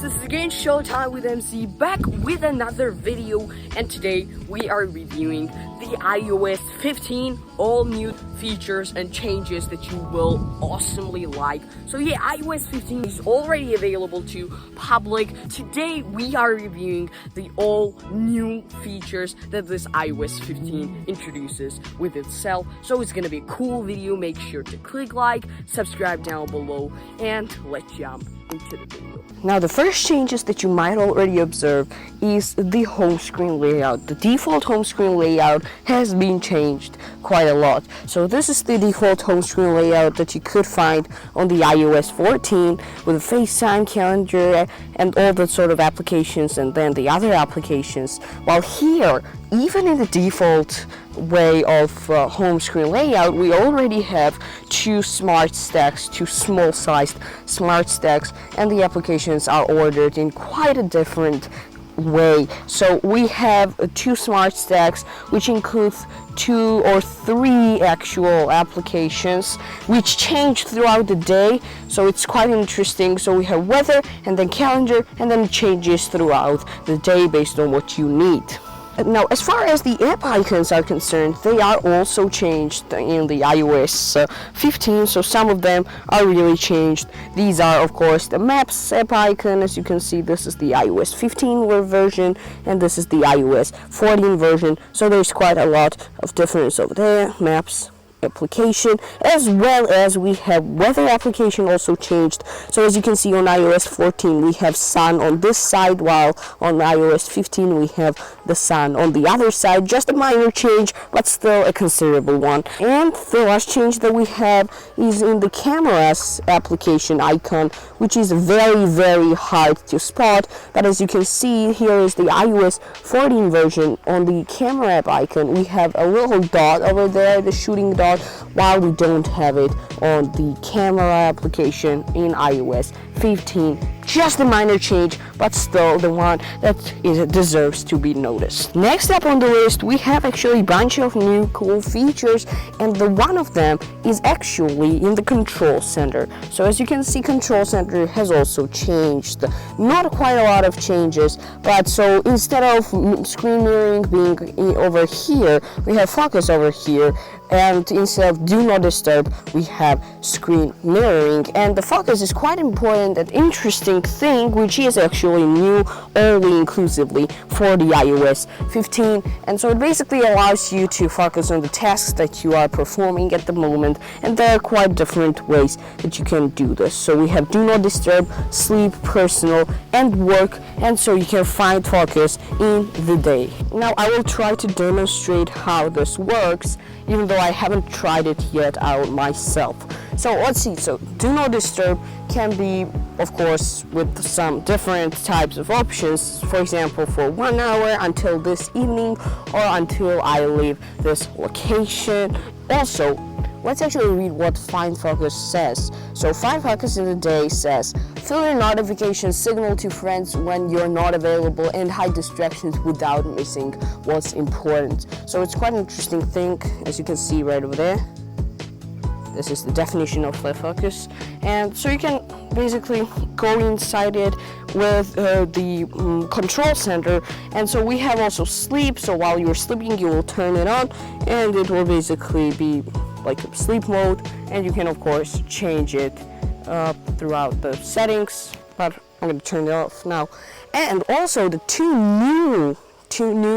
guys, this is again Showtime with MC, back with another video, and today we are reviewing the iOS 15 all new features and changes that you will awesomely like. So yeah, iOS 15 is already available to public. Today we are reviewing the all new features that this iOS 15 introduces with itself. So it's gonna be a cool video. Make sure to click like, subscribe down below, and let's jump into the video. Now the first changes that you might already observe is the home screen layout. The default home screen layout has been changed quite a lot. So this is the default home screen layout that you could find on the iOS 14 with the FaceTime, calendar, and all that sort of applications, and then the other applications. While here, even in the default way of home screen layout, we already have two smart stacks, two small-sized smart stacks, and the applications are ordered in quite a different way. So we have two smart stacks, which includes 2 or 3 actual applications which change throughout the day, so it's quite interesting. So we have weather and then calendar, and then it changes throughout the day based on what you need. Now, as far as the app icons are concerned, they are also changed in the iOS 15, so some of them are really changed. These are, of course, the Maps app icon. As you can see, this is the iOS 15 version, and this is the iOS 14 version, so there's quite a lot of difference over there. Maps application, as well as we have weather application also changed. So as you can see, on iOS 14 we have sun on this side, while on iOS 15 we have the sun on the other side. Just a minor change, but still a considerable one. And the last change that we have is in the cameras application icon, which is very hard to spot, but as you can see, here is the iOS 14 version. On the camera app icon we have a little dot over there, the shooting dot, while we don't have it on the camera application in iOS 15. Just a minor change, but still the one that deserves to be noticed. Next up on the list, we have actually a bunch of new cool features, and one of them is actually in the control center. So as you can see, control center has also changed. Not quite a lot of changes, but so instead of screen mirroring being over here, we have focus over here, and instead of do not disturb, we have screen mirroring. And the focus is quite important and interesting thing, which is actually new only inclusively for the iOS 15, and so it basically allows you to focus on the tasks that you are performing at the moment, and there are quite different ways that you can do this. So we have do not disturb, sleep, personal, and work, and so you can find focus in the day. Now I will try to demonstrate how this works, even though I haven't tried it yet out myself. So let's see. So do not disturb can be, of course, with some different types of options. For example, for 1 hour until this evening, or until I leave this location. Also, let's actually read what Find Focus says. So Find Focus in the day says, filter notification signal to friends when you're not available, and hide distractions without missing what's important. So it's quite an interesting thing, as you can see right over there. This is the definition of Find Focus, and so you can basically go inside it with the control center. And so we have also sleep, so while you're sleeping you will turn it on, and it will basically be like sleep mode, and you can of course change it throughout the settings, but I'm going to turn it off now. And also the two new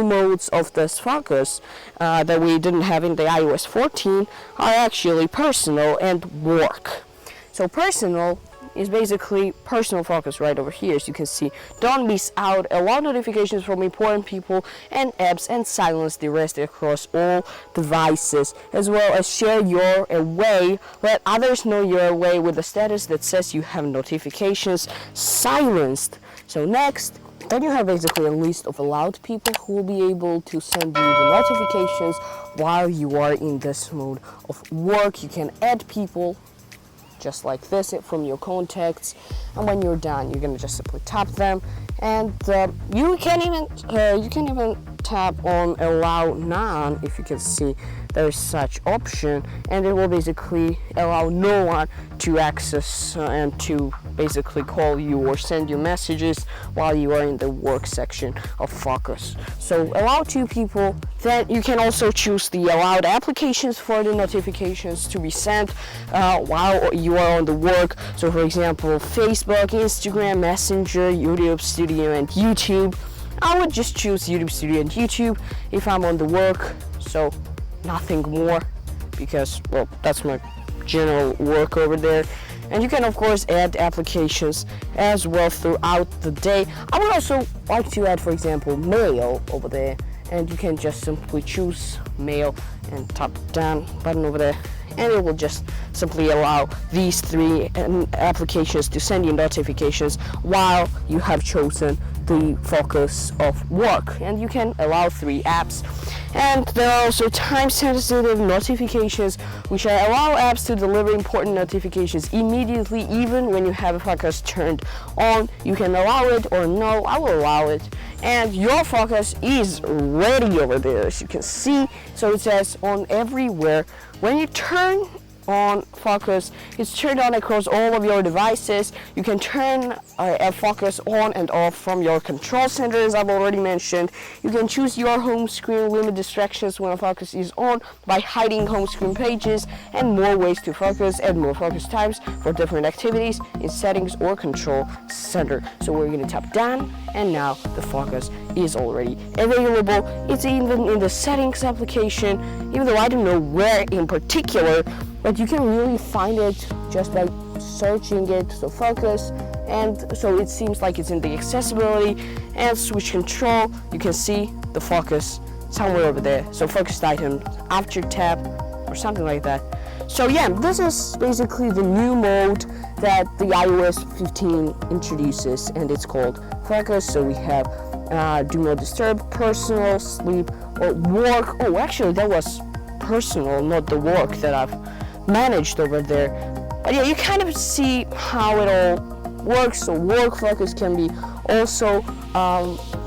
modes of this focus that we didn't have in the iOS 14 are actually personal and work. So personal is basically personal focus right over here. As you can see, don't miss out, allow notifications from important people and apps, and silence the rest across all devices, as well as share you're away. Let others know you're away with a status that says you have notifications silenced. So next, then you have basically a list of allowed people who will be able to send you the notifications while you are in this mode of work. You can add people just like this from your contacts, and when you're done, you're gonna just simply tap them, and you can even tap on allow none, if you can see there is such option, and it will basically allow no one to access and to basically call you or send you messages while you are in the work section of Focus. So allow 2 people. Then you can also choose the allowed applications for the notifications to be sent while you are on the work. So for example, Facebook, Instagram, Messenger, YouTube Studio, and YouTube. I would just choose YouTube Studio and YouTube if I'm on the work, so nothing more, because, well, that's my general work over there. And you can of course add applications as well throughout the day. I would also like to add, for example, mail over there, and you can just simply choose mail and tap down button over there, and it will just simply allow these 3 applications to send you notifications while you have chosen the focus of work. And you can allow 3 apps, and there are also time-sensitive notifications, which allow apps to deliver important notifications immediately, even when you have a focus turned on. You can allow it or no. I will allow it, and your focus is ready over there, as you can see. So it says on everywhere. When you turn on focus, it's turned on across all of your devices. You can turn a focus on and off from your control center, as I've already mentioned. You can choose your home screen, limit distractions when a focus is on by hiding home screen pages, and more ways to focus, and more focus times for different activities in settings or control center. So we're going to tap down, and now the focus is already available. It's even in the settings application, even though I don't know where in particular, but you can really find it just by searching it. So focus, and so it seems like it's in the accessibility and switch control. You can see the focus somewhere over there. So focused item after tap or something like that. So yeah, this is basically the new mode that the iOS 15 introduces, and it's called focus. So we have do not disturb, personal, sleep, or work. Oh, actually that was personal, not the work that I've managed over there. But yeah, you kind of see how it all works. So work focus can be also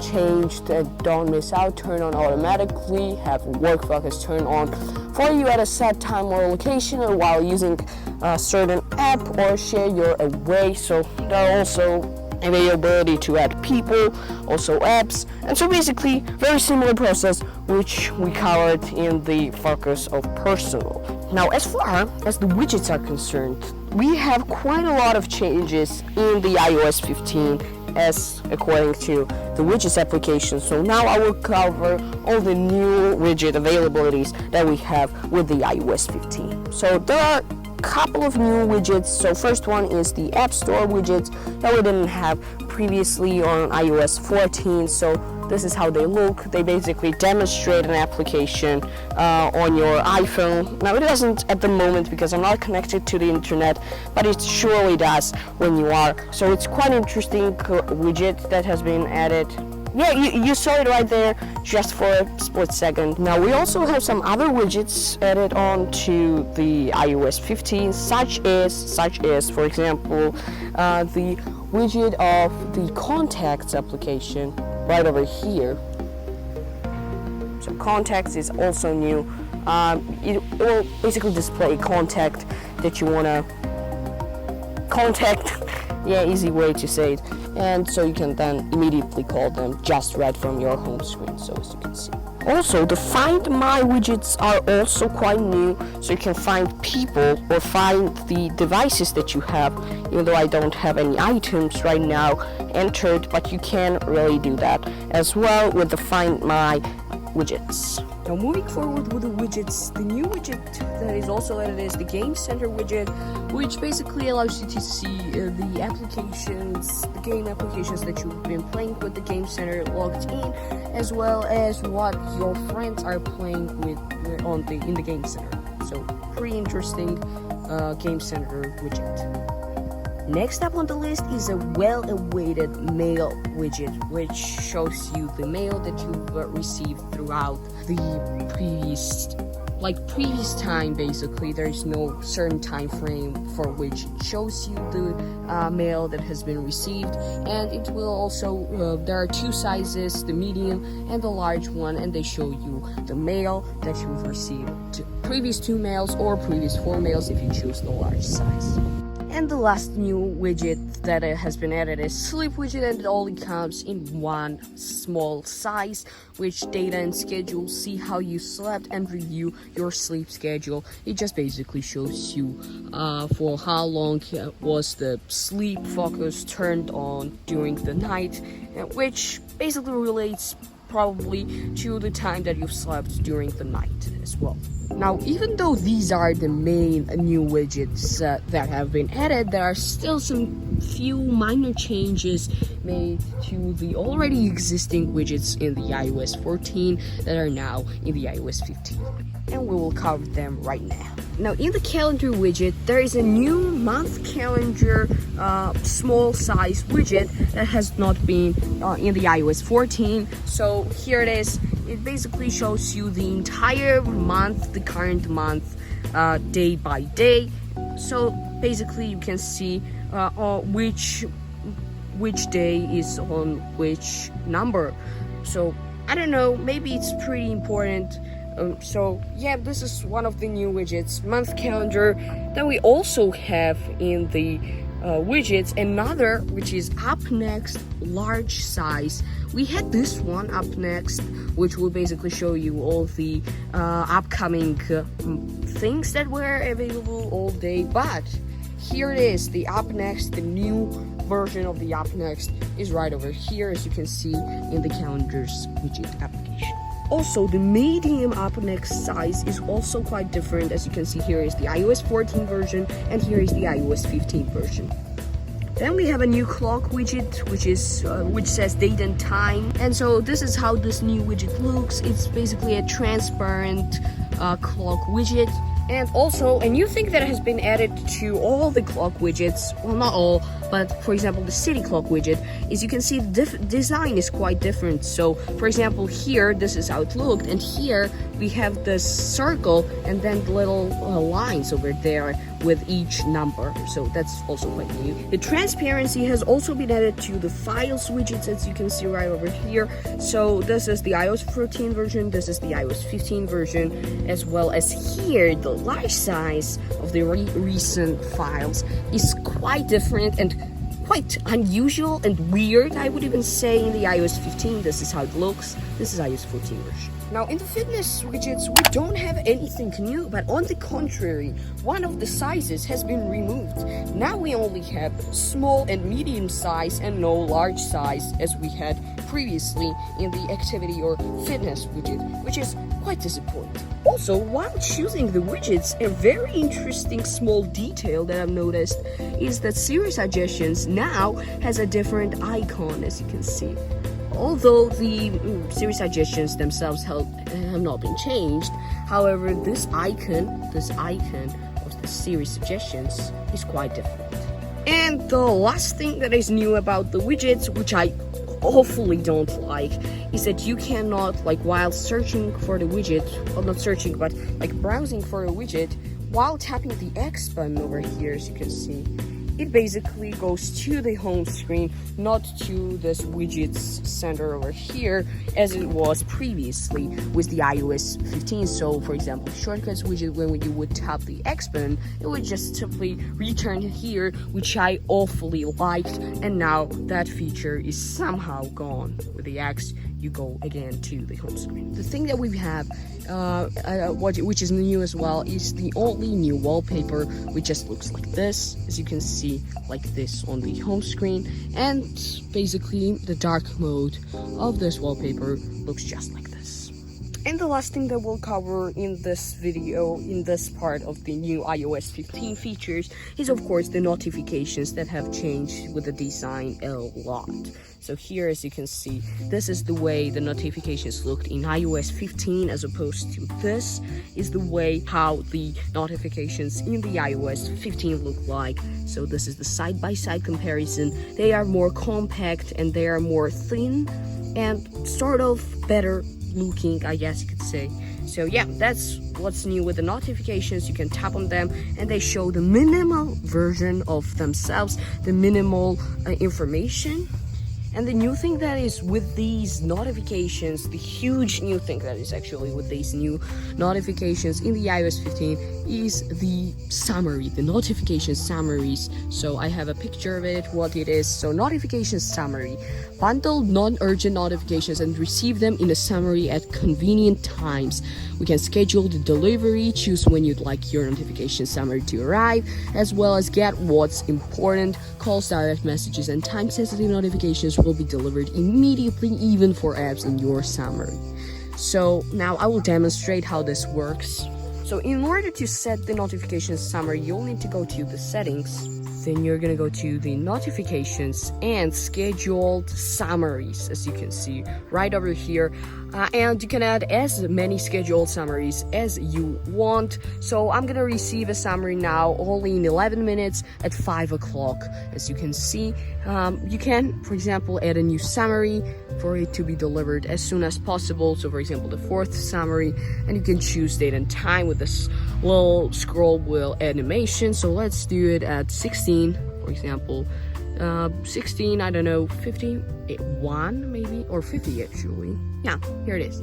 changed. Don't miss out, turn on automatically, have work focus turn on for you at a set time or location, or while using a certain app, or share your away. So there are also availability to add people, also apps, and so basically very similar process which we covered in the focus of personal. Now, as far as the widgets are concerned, we have quite a lot of changes in the iOS 15 as according to the widgets application. So now I will cover all the new widget availabilities that we have with the iOS 15. So there are couple of new widgets. So first one is the App Store widgets that we didn't have previously on iOS 14. So this is how they look. They basically demonstrate an application on your iPhone. Now it doesn't at the moment because I'm not connected to the internet, but it surely does when you are. So it's quite interesting widget that has been added. Yeah, you saw it right there just for a split second. Now we also have some other widgets added on to the iOS 15, such as for example the widget of the Contacts application right over here. So Contacts is also new. It will basically display a contact that you want to contact. Yeah, easy way to say it. And so you can then immediately call them just right from your home screen, so as you can see. Also, the Find My widgets are also quite new, so you can find people or find the devices that you have, even though I don't have any items right now entered, but you can really do that as well with the Find My widgets. Now moving forward with the widgets, the new widget that is also added is the Game Center widget, which basically allows you to see the applications, the game applications that you've been playing with the Game Center logged in, as well as what your friends are playing with in the Game Center. So pretty interesting Game Center widget. Next up on the list is a well-awaited mail widget, which shows you the mail that you've received throughout the previous like previous time, basically there is no certain time frame for which it shows you the mail that has been received, and it will also there are two sizes, the medium and the large one, and they show you the mail that you've received, previous 2 mails or previous 4 mails if you choose the large size. And the last new widget that has been added is Sleep widget, and it only comes in one small size, which data and schedule, see how you slept and review your sleep schedule. It just basically shows you for how long was the sleep focus turned on during the night, which basically relates probably to the time that you've slept during the night as well. Now, even though these are the main new widgets that have been added, there are still some few minor changes made to the already existing widgets in the iOS 14 that are now in the iOS 15. And we will cover them right now. Now, in the calendar widget, there is a new month calendar small size widget that has not been in the iOS 14. So here it is. It basically shows you the entire month, the current month, day by day. So basically you can see which day is on which number. So I don't know, maybe it's pretty important. So yeah, this is one of the new widgets, month calendar. Then we also have in the widgets another, which is up next, large size. We had this one up next, which will basically show you all the upcoming things that were available all day. But here it is, the up next, the new version of the up next is right over here, as you can see in the calendars widget application. Also, the medium up next size is also quite different. As you can see, here is the iOS 14 version and here is the iOS 15 version. Then we have a new clock widget, which says date and time. And so this is how this new widget looks. It's basically a transparent clock widget. And also a new thing that has been added to all the clock widgets, well, not all, but for example the city clock widget, is you can see the design is quite different. So for example here, this is how it looked, and here we have the circle and then the little lines over there with each number. So that's also quite new. The transparency has also been added to the files widgets, as you can see right over here. So this is the iOS 14 version, this is the iOS 15 version, as well as here the large size of the recent files is quite different and quite unusual and weird, I would even say. In the iOS 15, this is how it looks. This is iOS 14 version. Now, in the fitness widgets, we don't have anything new, but on the contrary, one of the sizes has been removed. Now we only have small and medium size and no large size, as we had previously in the activity or fitness widget, which is quite disappointing. Also, while choosing the widgets, a very interesting small detail that I've noticed is that Siri suggestions now has a different icon, as you can see. Although the Siri suggestions themselves have not been changed, however, this icon of the Siri suggestions is quite different. And the last thing that is new about the widgets, which I awfully don't like, is that you cannot, like while searching for the widget, well, not searching, but like browsing for a widget, while tapping the X button over here, as you can see, it basically goes to the home screen, not to this widgets center over here, as it was previously with the iOS 15. So, for example, shortcuts widget, when you would tap the X button, it would just simply return here, which I awfully liked, and now that feature is somehow gone. With the X, you go again to the home screen. The thing that we have, which is new as well, is the only new wallpaper, which just looks like this, as you can see, like this on the home screen, and basically the dark mode of this wallpaper looks just like this. And the last thing that we'll cover in this video, in this part of the new iOS 15 features, is of course the notifications that have changed with the design a lot. So here, as you can see, this is the way the notifications looked in iOS 15, as opposed to this is the way how the notifications in the iOS 15 look like. So this is the side-by-side comparison. They are more compact and they are more thin and sort of better looking, I guess you could say. So yeah, that's what's new with the notifications. You can tap on them and they show the minimal version of themselves, the minimal information. And the new thing that is with these notifications, the huge new thing that is actually with these new notifications in the iOS 15 is the summary, the notification summaries. So I have a picture of it, what it is. So notification summary, bundle non-urgent notifications and receive them in a summary at convenient times. We can schedule the delivery, choose when you'd like your notification summary to arrive, as well as get what's important. Calls, direct messages, and time-sensitive notifications will be delivered immediately, even for apps in your summary. So now I will demonstrate how this works. So in order to set the notification summary, you'll need to go to the settings. Then you're gonna go to the notifications and scheduled summaries, as you can see right over here. And you can add as many scheduled summaries as you want. So I'm gonna receive a summary now only in 11 minutes at 5 o'clock. As you can see, you can, for example, add a new summary for it to be delivered as soon as possible. So for example, the 4th summary, and you can choose date and time with this little scroll wheel animation. So let's do it at 16, for example. 16, I don't know, 51 maybe, or 50 actually. Yeah, here it is.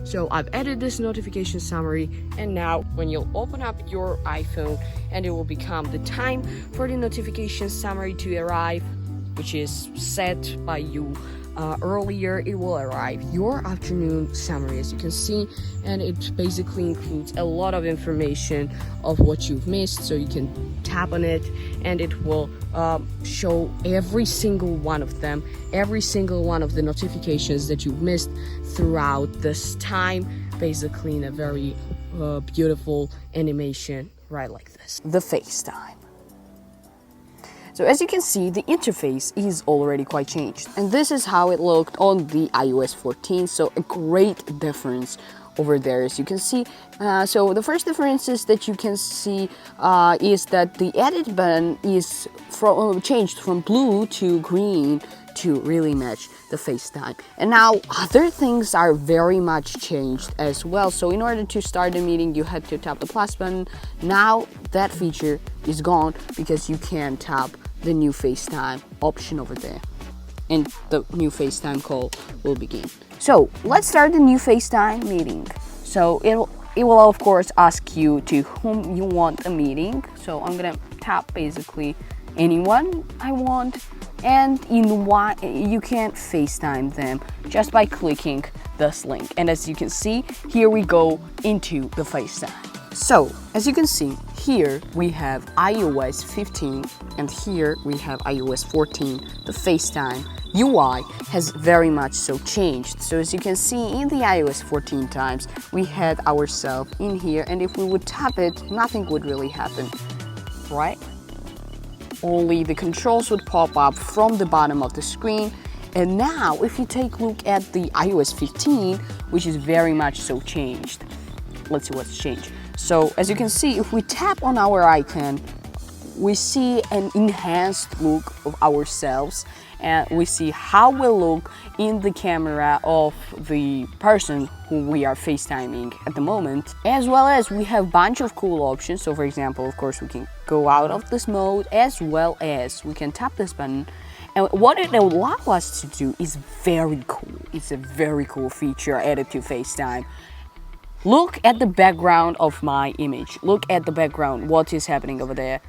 So I've added this notification summary, and now when you'll open up your iPhone, and it will become the time for the notification summary to arrive, which is set by you earlier. It will arrive your afternoon summary, as you can see, and it basically includes a lot of information of what you've missed. So you can tap on it and it will show every single one of them, every single one of the notifications that you've missed throughout this time, basically in a very beautiful animation, right like this. The FaceTime. So as you can see, the interface is already quite changed, and this is how it looked on the iOS 14, so a great difference over there, as you can see. So the first differences that you can see is that the edit button is changed from blue to green to really match the FaceTime. And now other things are very much changed as well. So in order to start the meeting, you had to tap the plus button. Now that feature is gone because you can tap the new FaceTime option over there, and the new FaceTime call will begin. So let's start the new FaceTime meeting. So it will of course ask you to whom you want a meeting. So I'm gonna tap basically anyone I want, and you can FaceTime them just by clicking this link. And as you can see, here we go into the FaceTime. So as you can see, here we have iOS 15 and here we have iOS 14. The FaceTime UI has very much so changed. So as you can see, in the iOS 14 times, we had ourselves in here, and if we would tap it, nothing would really happen, right? Only the controls would pop up from the bottom of the screen. And now if you take a look at the iOS 15, which is very much so changed. Let's see what's changed. So as you can see, if we tap on our icon, we see an enhanced look of ourselves, and we see how we look in the camera of the person who we are FaceTiming at the moment, as well as we have a bunch of cool options. So for example, of course, we can go out of this mode, as well as we can tap this button, and what it will allow us to do is very cool. It's a very cool feature added to FaceTime. Look at the background of my image. Look at the background, what is happening over there.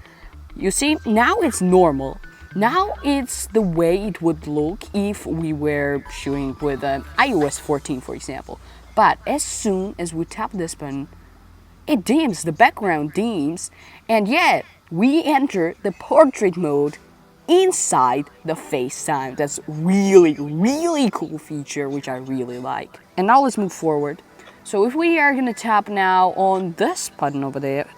You see, now it's normal. Now it's the way it would look if we were shooting with an iOS 14, for example. But as soon as we tap this button, it dims, the background dims, and yet we enter the portrait mode inside the FaceTime. That's really, really cool feature, which I really like. And now let's move forward. So if we are gonna tap now on this button over there,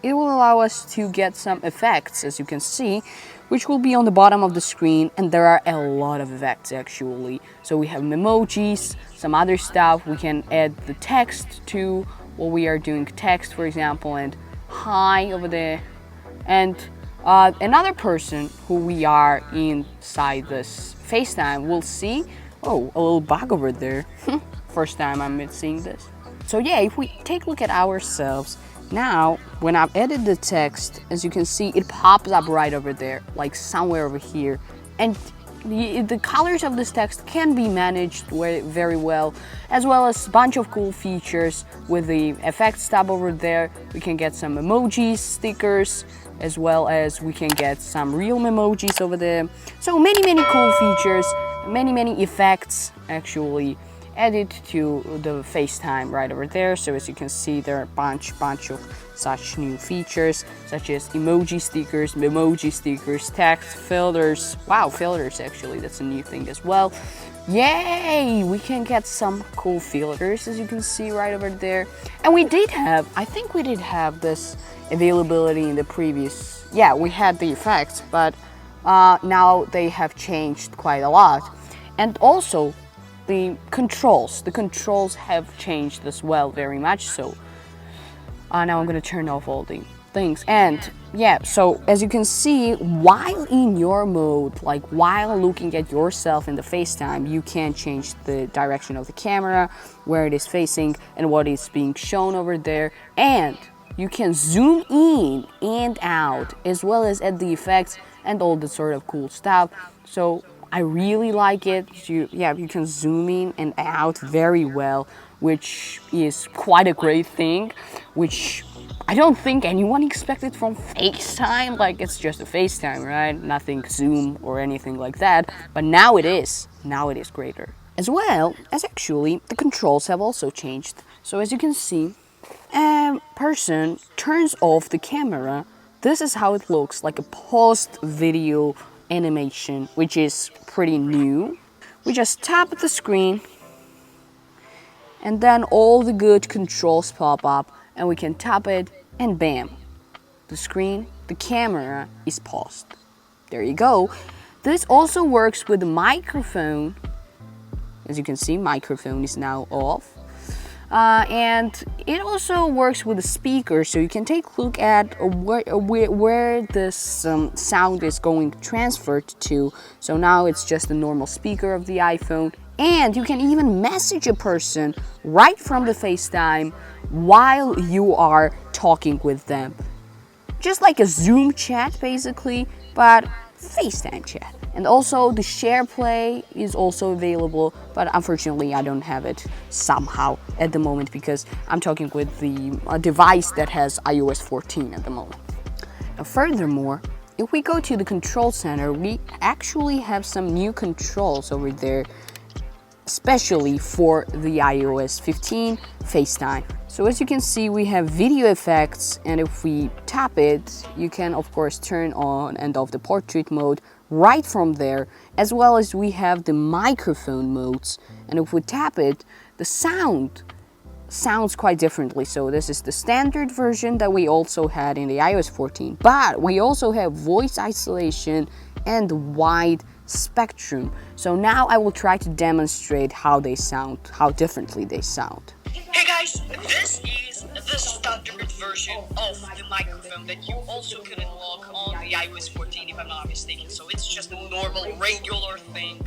it will allow us to get some effects, as you can see, which will be on the bottom of the screen, and there are a lot of effects actually. So we have emojis, some other stuff. We can add the text to what we are doing, text for example, and hi over there. And another person who we are inside this FaceTime will see, oh, a little bug over there. First time I'm seeing this. So yeah, if we take a look at ourselves, now when I've edited the text, as you can see, it pops up right over there, like somewhere over here. And the colors of this text can be managed very well as a bunch of cool features with the effects tab over there. We can get some emojis, stickers, as well as we can get some real emojis over there. So many cool features, many effects actually added to the FaceTime right over there. So as you can see, there are a bunch of such new features, such as emoji stickers, memoji stickers, text filters. Wow, filters actually, that's a new thing as well. Yay! We can get some cool filters, as you can see right over there. And I think we did have this availability in the previous, yeah, we had the effects, but now they have changed quite a lot. And also, the controls have changed as well, very much so. Now I'm gonna turn off all the things. And yeah, so as you can see, while in your mode, like while looking at yourself in the FaceTime, you can change the direction of the camera, where it is facing, and what is being shown over there. And you can zoom in and out, as well as add the effects and all the sort of cool stuff. So I really like it. You can zoom in and out very well, which is quite a great thing, which I don't think anyone expected from FaceTime. Like, it's just a FaceTime, right? Nothing Zoom or anything like that. But now it is. Now it is greater. As well as actually, the controls have also changed. So as you can see, a person turns off the camera. This is how it looks, like a post-video animation, which is pretty new. We just tap the screen and then all the good controls pop up and we can tap it and bam, the camera is paused. There you go. This also works with the microphone. As you can see, microphone is now off. And it also works with the speaker, so you can take a look at where this sound is going transferred to. So now it's just the normal speaker of the iPhone, and you can even message a person right from the FaceTime while you are talking with them. Just like a Zoom chat basically, but FaceTime chat. And also the share play is also available, but unfortunately I don't have it somehow at the moment because I'm talking with the device that has iOS 14 at the moment. Now, furthermore, if we go to the control center, we actually have some new controls over there, especially for the iOS 15 FaceTime. So as you can see, we have video effects, and if we tap it, you can of course turn on and off the portrait mode right from there, as well as we have the microphone modes, and if we tap it, the sound sounds quite differently. So this is the standard version that we also had in the iOS 14, but we also have voice isolation and wide spectrum. So now I will try to demonstrate how they sound, how differently they sound. Hey guys, this is the standard version of the microphone that you also can unlock on the iOS 14 if I'm not mistaken. So it's just a normal, regular thing,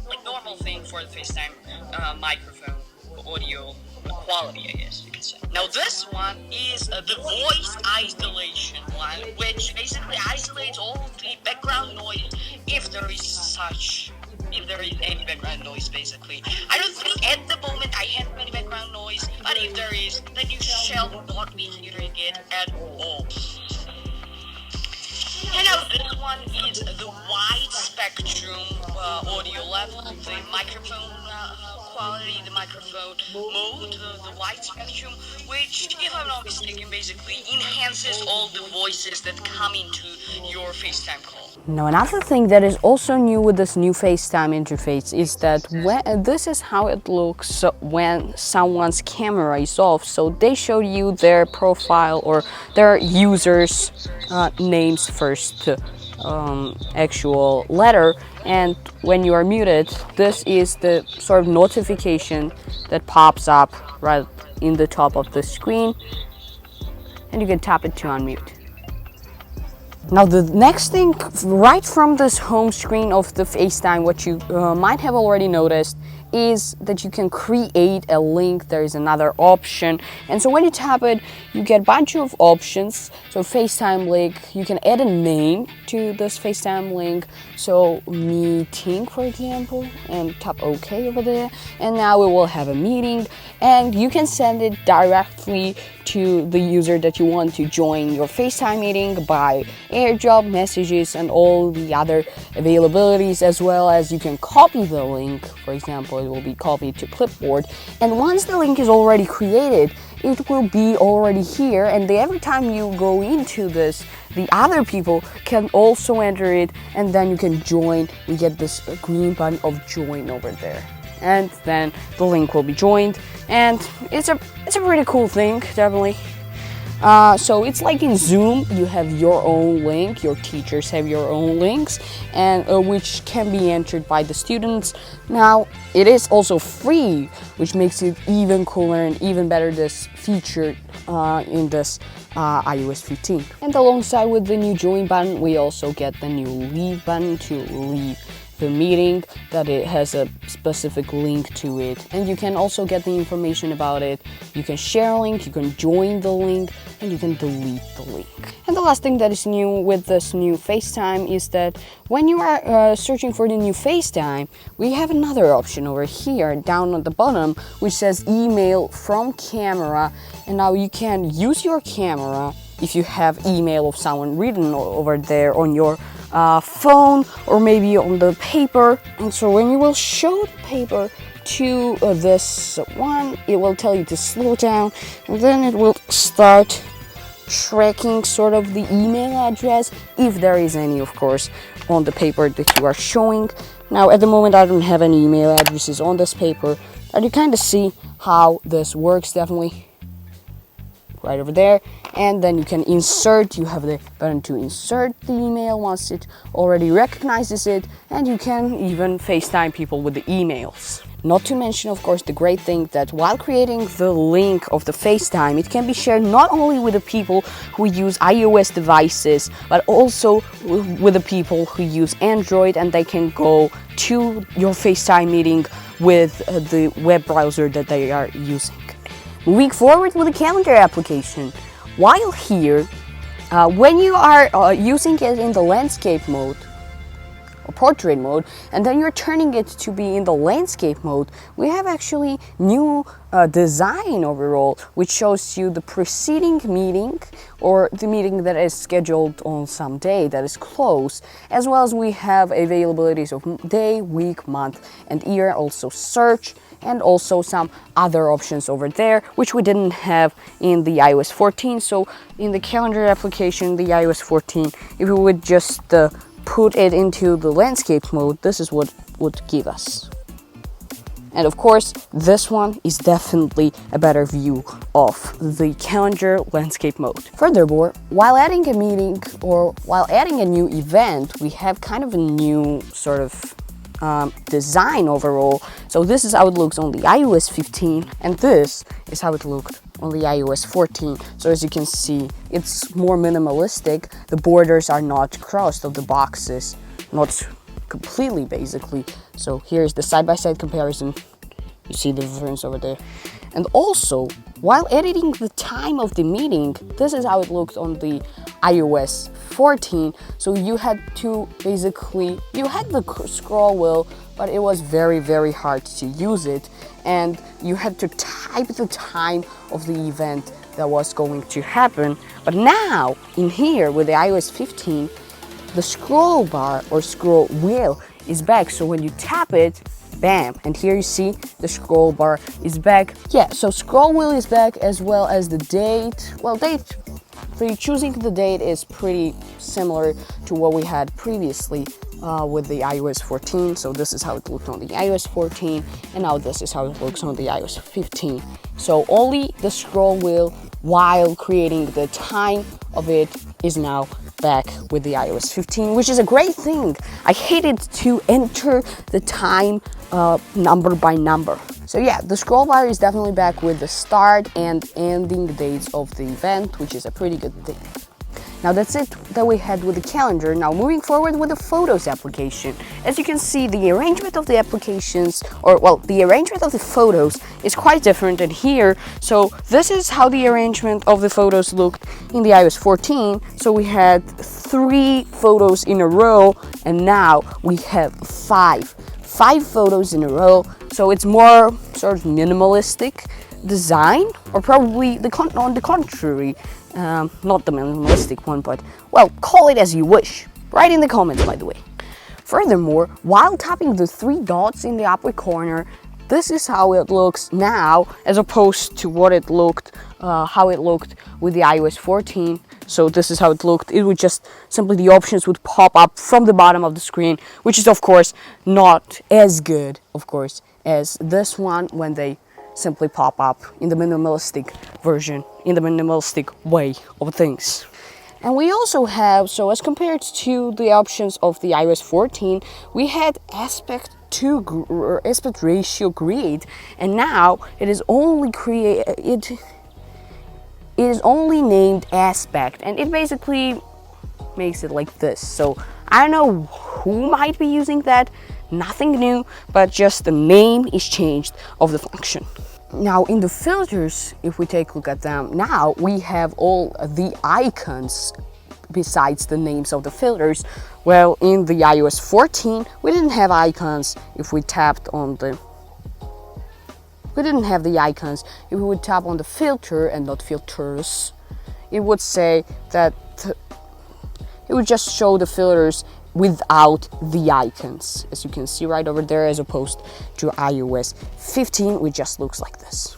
like normal thing for the FaceTime microphone audio quality, I guess you could say. Now this one is the voice isolation one, which basically isolates all the background noise if there is any background noise basically. I don't think at the moment I have any background noise, but if there is, then you shall not be hearing it at all. And now this one is the wide spectrum audio level, the microphone quality, the microphone mode, the wide spectrum, which, if I'm not mistaken, basically enhances all the voices that come into your FaceTime call. Now, another thing that is also new with this new FaceTime interface is that this is how it looks when someone's camera is off. So they show you their profile or their users' names first, actual letter, and when you are muted, this is the sort of notification that pops up right in the top of the screen, and you can tap it to unmute. Now the next thing, right from this home screen of the FaceTime, what you might have already noticed is that you can create a link. There is another option, and so when you tap it, you get a bunch of options. So FaceTime link, you can add a name to this FaceTime link, so meeting for example, and tap OK over there, and now we will have a meeting, and you can send it directly to the user that you want to join your FaceTime meeting by airdrop messages and all the other availabilities, as well as you can copy the link. For example, it will be copied to clipboard, and once the link is already created, it will be already here, and every time you go into this, the other people can also enter it, and then you can join. We get this green button of join over there, and then the link will be joined, and it's a pretty cool thing, definitely. So it's like in Zoom, you have your own link, your teachers have your own links, and which can be entered by the students. Now, it is also free, which makes it even cooler and even better, this feature in this iOS 15. And alongside with the new join button, we also get the new leave button to leave the meeting, that it has a specific link to it, and you can also get the information about it. You can share a link, you can join the link, and you can delete the link. And the last thing that is new with this new FaceTime is that when you are searching for the new FaceTime, we have another option over here down at the bottom which says email from camera, and now you can use your camera if you have email of someone written over there on your phone or maybe on the paper. And so when you will show the paper to this one, it will tell you to slow down, and then it will start tracking sort of the email address, if there is any, of course, on the paper that you are showing. Now at the moment I don't have any email addresses on this paper, but you kind of see how this works, definitely right over there. And then you can insert, you have the button to insert the email once it already recognizes it, and you can even FaceTime people with the emails. Not to mention, of course, the great thing that while creating the link of the FaceTime, it can be shared not only with the people who use iOS devices, but also with the people who use Android, and they can go to your FaceTime meeting with the web browser that they are using. Moving forward with the calendar application. While here, when you are using it in the landscape mode or portrait mode, and then you're turning it to be in the landscape mode, we have actually new design overall, which shows you the preceding meeting or the meeting that is scheduled on some day that is close, as well as we have availabilities of day, week, month, and year, also search, and also some other options over there, which we didn't have in the iOS 14. So in the calendar application, the iOS 14, if we would just put it into the landscape mode, this is what would give us. And of course, this one is definitely a better view of the calendar landscape mode. Furthermore, while adding a meeting or while adding a new event, we have kind of a new sort of design overall. So this is how it looks on the iOS 15, and this is how it looked on the iOS 14. So as you can see, it's more minimalistic. The borders are not crossed of the boxes, not completely basically. So here's the side-by-side comparison. You see the difference over there. And also, while editing the time of the meeting, this is how it looked on the iOS 14. So you had to basically, you had the scroll wheel, but it was very, very hard to use it. And you had to type the time of the event that was going to happen. But now, in here with the iOS 15, the scroll bar or scroll wheel is back. So when you tap it, bam, and here you see the scroll bar is back. Yeah, so scroll wheel is back, as well as the date. Well, choosing the date is pretty similar to what we had previously with the iOS 14. So this is how it looked on the iOS 14, and now this is how it looks on the iOS 15. So only the scroll wheel, while creating the time of it, is now back with the iOS 15, which is a great thing. I hated to enter the time number by number. So yeah, the scroll bar is definitely back with the start and ending dates of the event, which is a pretty good thing. Now that's it that we had with the calendar. Now moving forward with the Photos application. As you can see, the arrangement of the applications, or well, the arrangement of the photos is quite different than here. So this is how the arrangement of the photos looked in the iOS 14. So we had 3 photos in a row, and now we have 5 photos in a row. So it's more sort of minimalistic design, or probably on the contrary, not the minimalistic one, but well, call it as you wish. Write in the comments, by the way. Furthermore, while tapping the 3 dots in the upper corner, this is how it looks now, as opposed to what it looked, how it looked with the iOS 14. So this is how it looked. It would just simply, the options would pop up from the bottom of the screen, which is of course not as good, of course, as this one when they simply pop up in the minimalistic version, in the minimalistic way of things. And we also have, so as compared to the options of the iOS 14, we had aspect ratio grid, and now it is only named aspect, and it basically makes it like this. So I don't know who might be using that. Nothing new, but just the name is changed of the function. Now in the filters, if we take a look at them, now we have all the icons besides the names of the filters. Well, in the iOS 14, we didn't have icons if we tapped on the... We didn't have the icons. If we would tap on the filter and not filters, it would say that it would just show the filters without the icons, as you can see right over there, as opposed to iOS 15, which just looks like this.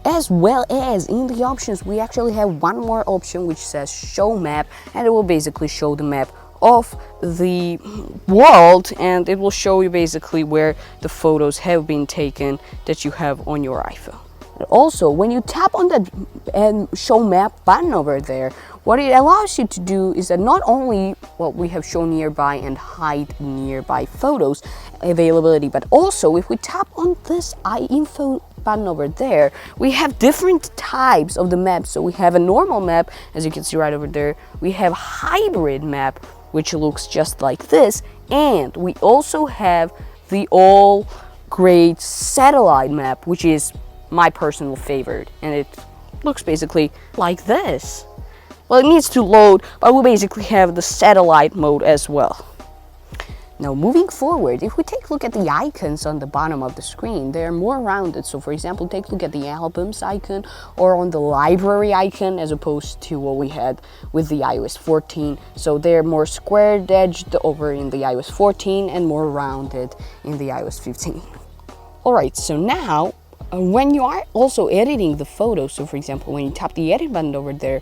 As well as in the options, we actually have one more option which says show map, and it will basically show the map of the world, and it will show you basically where the photos have been taken that you have on your iPhone. And also, when you tap on that and show map button over there, what it allows you to do is that not only what we have shown nearby and hide nearby photos availability, but also if we tap on this iInfo button over there, we have different types of the map. So we have a normal map, as you can see right over there. We have hybrid map, which looks just like this, and we also have the all great satellite map, which is my personal favorite, and it looks basically like this. Well, it needs to load, but we basically have the satellite mode as well. Now moving forward, if we take a look at the icons on the bottom of the screen, they're more rounded. So for example, take a look at the albums icon or on the library icon, as opposed to what we had with the iOS 14. So they're more squared edged over in the iOS 14 and more rounded in the iOS 15. Alright, so now when you are also editing the photo, so for example, when you tap the edit button over there,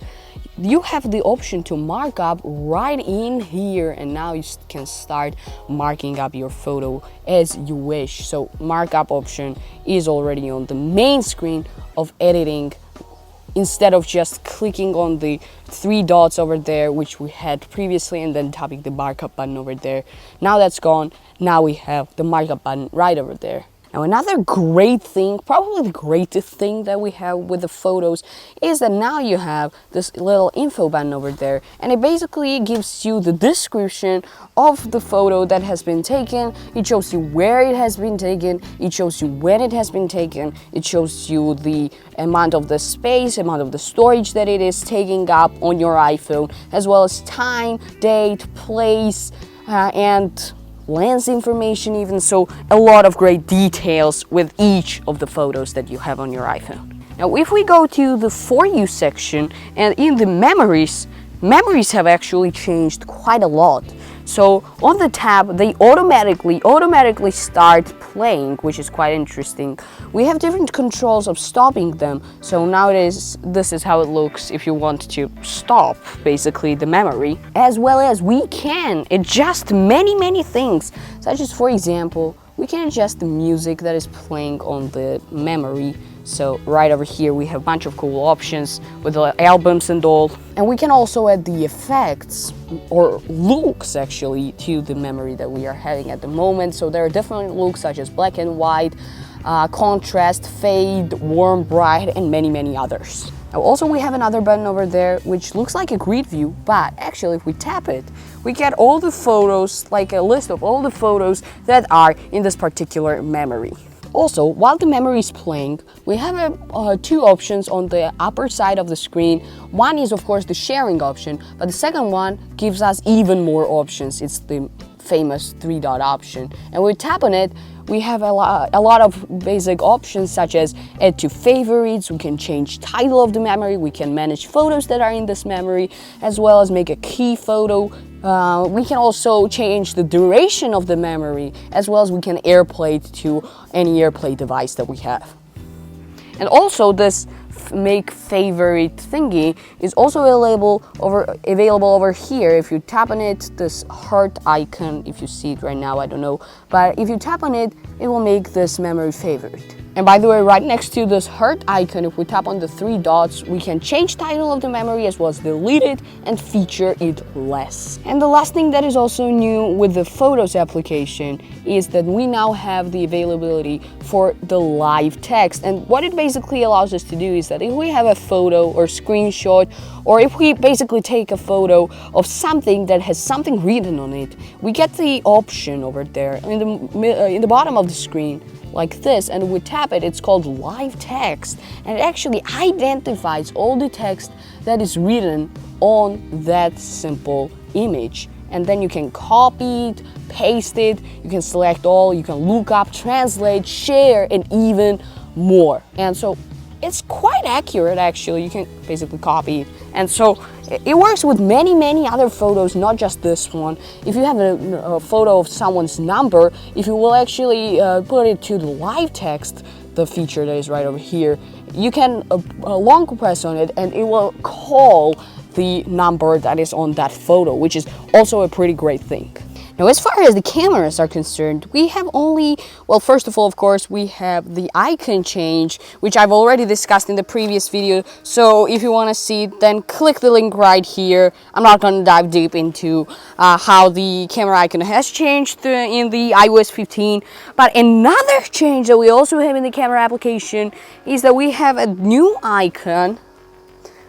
you have the option to mark up right in here, and now you can start marking up your photo as you wish. So markup option is already on the main screen of editing, instead of just clicking on the 3 dots over there, which we had previously, and then tapping the markup button over there. Now that's gone. Now we have the markup button right over there. Now another great thing, probably the greatest thing that we have with the photos, is that now you have this little info button over there, and it basically gives you the description of the photo that has been taken. It shows you where it has been taken, it shows you when it has been taken, it shows you the amount of the space, amount of the storage that it is taking up on your iPhone, as well as time, date, place, and lens information even. So a lot of great details with each of the photos that you have on your iPhone. Now if we go to the For You section, and in the memories have actually changed quite a lot. So on the tab, they automatically start playing, which is quite interesting. We have different controls of stopping them. So nowadays, this is how it looks if you want to stop, basically, the memory. As well as we can adjust many things, such as, for example, we can adjust the music that is playing on the memory. So right over here we have a bunch of cool options with the albums and all. And we can also add the effects or looks actually to the memory that we are having at the moment. So there are different looks such as black and white, contrast, fade, warm, bright, and many others. Now also we have another button over there which looks like a grid view, but actually if we tap it, we get all the photos, like a list of all the photos that are in this particular memory. Also, while the memory is playing, we have two options on the upper side of the screen. One is of course the sharing option, but the second one gives us even more options. It's the famous 3-dot option. And when we tap on it, we have a lot of basic options such as add to favorites, we can change title of the memory, we can manage photos that are in this memory, as well as make a key photo. We can also change the duration of the memory, as well as we can AirPlay it to any AirPlay device that we have. And also this make favorite thingy is also available over here. If you tap on it, this heart icon, if you see it right now, I don't know, but if you tap on it, it will make this memory favorite. And by the way, right next to this heart icon, if we tap on the 3 dots, we can change title of the memory as well as delete it and feature it less. And the last thing that is also new with the Photos application is that we now have the availability for the live text. And what it basically allows us to do is that if we have a photo or screenshot, or if we basically take a photo of something that has something written on it, we get the option over there in the bottom of the screen like this, and we tap it, it's called live text, and it actually identifies all the text that is written on that simple image. And then you can copy it, paste it, you can select all, you can look up, translate, share, and even more. And so it's quite accurate actually, you can basically copy it. And so it works with many other photos, not just this one. If you have a photo of someone's number, if you will actually put it to the live text, the feature that is right over here, you can long press on it and it will call the number that is on that photo, which is also a pretty great thing. Now, as far as the cameras are concerned, we have only, well, first of all, of course, we have the icon change, which I've already discussed in the previous video. So if you want to see it, then click the link right here. I'm not going to dive deep into how the camera icon has changed in the iOS 15. But another change that we also have in the camera application is that we have a new icon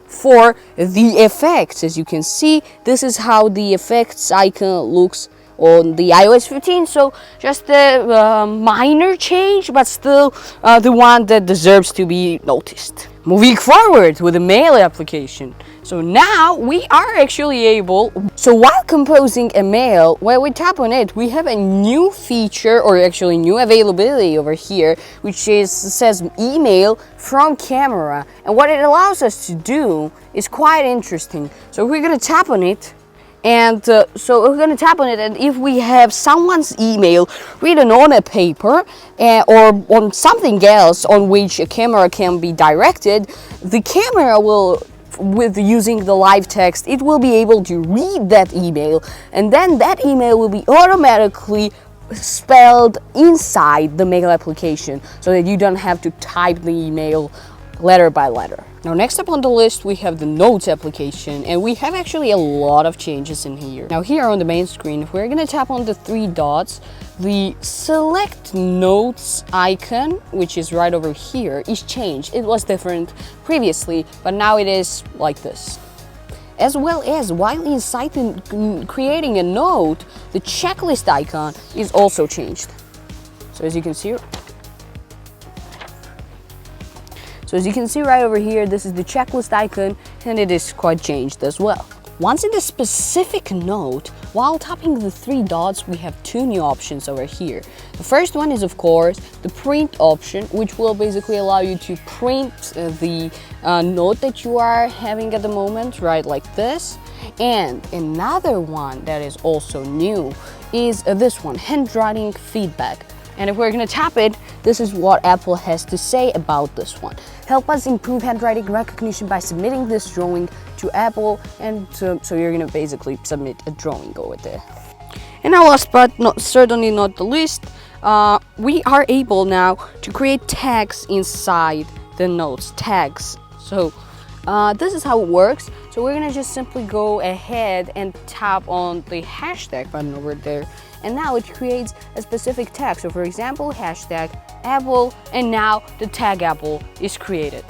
for the effects. As you can see, this is how the effects icon looks on the iOS 15, so just a minor change, but still the one that deserves to be noticed. Moving forward with the Mail application. So now we are actually able, so while composing a mail, when we tap on it, we have a new feature, or actually new availability over here, which says email from camera. And what it allows us to do is quite interesting. So we're gonna tap on it, and so we're going to tap on it, and if we have someone's email written on a paper or on something else on which a camera can be directed, the camera will, with using the live text, it will be able to read that email, and then that email will be automatically spelled inside the Mail application, so that you don't have to type the email letter by letter. Now, next up on the list, we have the Notes application, and we have actually a lot of changes in here. Now, here on the main screen, we're going to tap on the 3 dots. The Select Notes icon, which is right over here, is changed. It was different previously, but now it is like this. As well as, while inside creating a note, the checklist icon is also changed. So as you can see, right over here, this is the checklist icon, and it is quite changed as well. Once in the specific note, while tapping the 3 dots, we have 2 new options over here. The first one is, of course, the print option, which will basically allow you to print the note that you are having at the moment, right, like this. And another one that is also new is this one, handwriting feedback. And if we're going to tap it, this is what Apple has to say about this one. Help us improve handwriting recognition by submitting this drawing to Apple. And so you're going to basically submit a drawing over there. And now, last but certainly not the least, we are able now to create tags inside the notes, tags. So this is how it works. So we're going to just simply go ahead and tap on the hashtag button over there. And now it creates a specific tag. So for example, hashtag Apple, and now the tag Apple is created.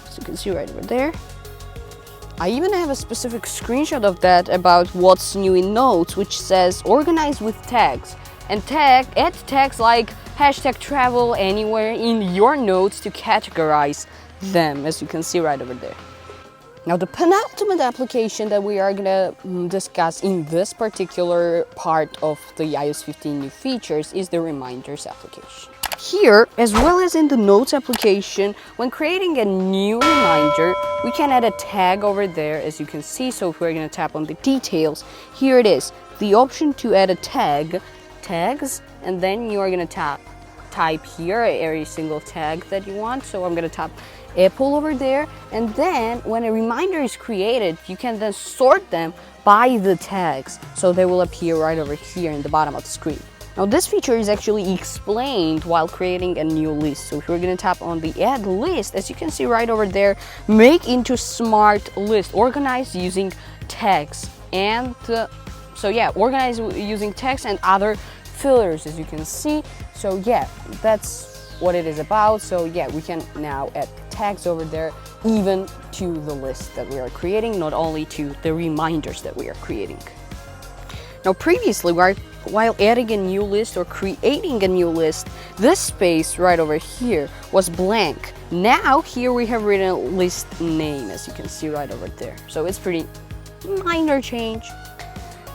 So you can see right over there. I even have a specific screenshot of that about what's new in Notes, which says organize with tags. And add tags like hashtag travel anywhere in your notes to categorize them, as you can see right over there. Now the penultimate application that we are gonna discuss in this particular part of the iOS 15 new features is the Reminders application. Here, as well as in the Notes application, when creating a new reminder, we can add a tag over there, as you can see. So if we're gonna tap on the details, here it is, the option to add a tag, tags, and then you are gonna type here every single tag that you want. So I'm gonna tap Apple over there, and then when a reminder is created, you can then sort them by the tags, so they will appear right over here in the bottom of the screen. Now this feature is actually explained while creating a new list. So if we're gonna tap on the add list, as you can see right over there, make into smart list, organize using tags, and organize using text and other filters, as you can see. So yeah, that's what it is about. So yeah, we can now add tags over there, even to the list that we are creating, not only to the reminders that we are creating. Now previously, while adding a new list or creating a new list, this space right over here was blank. Now here we have written list name, as you can see right over there. So it's pretty minor change.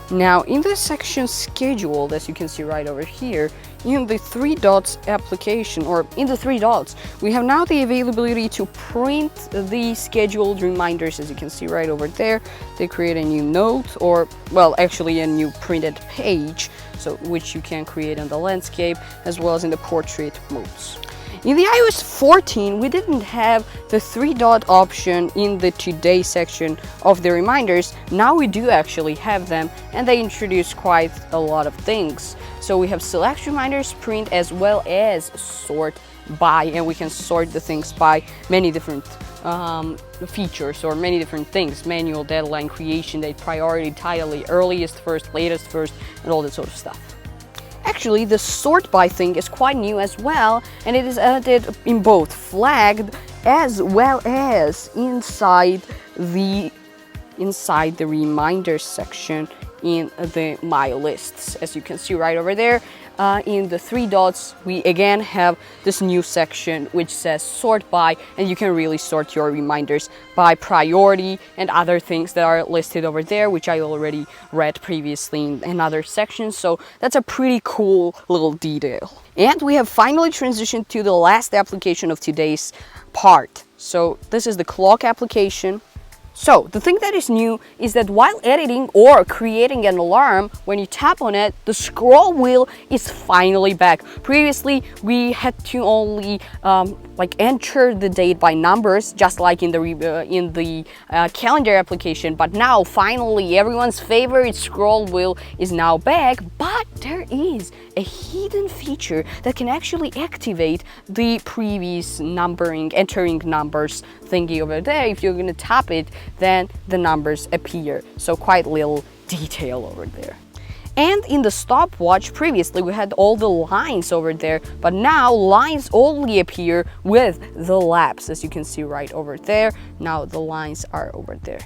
Now in the section scheduled, as you can see right over here, in the three dots application, or in the three dots, we have now the availability to print the scheduled reminders, as you can see right over there. They create a new note, or well, actually a new printed page, so which you can create in the landscape as well as in the portrait modes. In the iOS 14, we didn't have the three-dot option in the Today section of the reminders. Now we do actually have them, and they introduce quite a lot of things. So we have select reminders, print, as well as sort by, and we can sort the things by many different features or many different things: manual, deadline, creation date, priority, title, earliest first, latest first, and all that sort of stuff. Actually, the sort by thing is quite new as well, and it is added in both flagged as well as inside the reminders section in the My Lists. As you can see right over there, in the three dots, we again have this new section which says sort by, and you can really sort your reminders by priority and other things that are listed over there, which I already read previously in another section. So that's a pretty cool little detail. And we have finally transitioned to the last application of today's part. So this is the clock application. So the thing that is new is that while editing or creating an alarm, when you tap on it, the scroll wheel is finally back. Previously, we had to only enter the date by numbers, just like in the calendar application. But now, finally, everyone's favorite scroll wheel is now back. But there is a hidden feature that can actually activate the previous entering numbers thingy over there. If you're gonna tap it, then the numbers appear. So quite little detail over there. And in the stopwatch, previously we had all the lines over there, but now lines only appear with the laps, as you can see right over there. Now the lines are over there,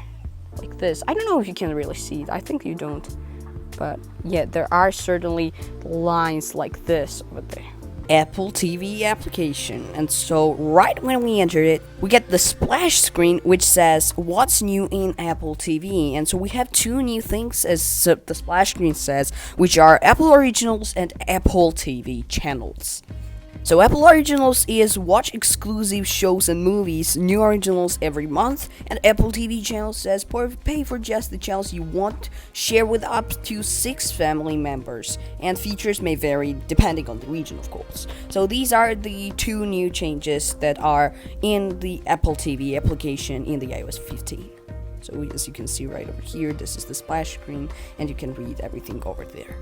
like this. I don't know if you can really see it. I think you don't. But yeah, there are certainly lines like this over there. Apple TV application, and so right when we enter it, we get the splash screen which says what's new in Apple TV. And so we have two new things, as the splash screen says, which are Apple Originals and Apple TV channels. So Apple Originals is watch exclusive shows and movies, new originals every month, and Apple TV channels says pay for just the channels you want, share with up to 6 family members, and features may vary depending on the region, of course. So these are the two new changes that are in the Apple TV application in the iOS 15. So as you can see right over here, this is the splash screen, and you can read everything over there.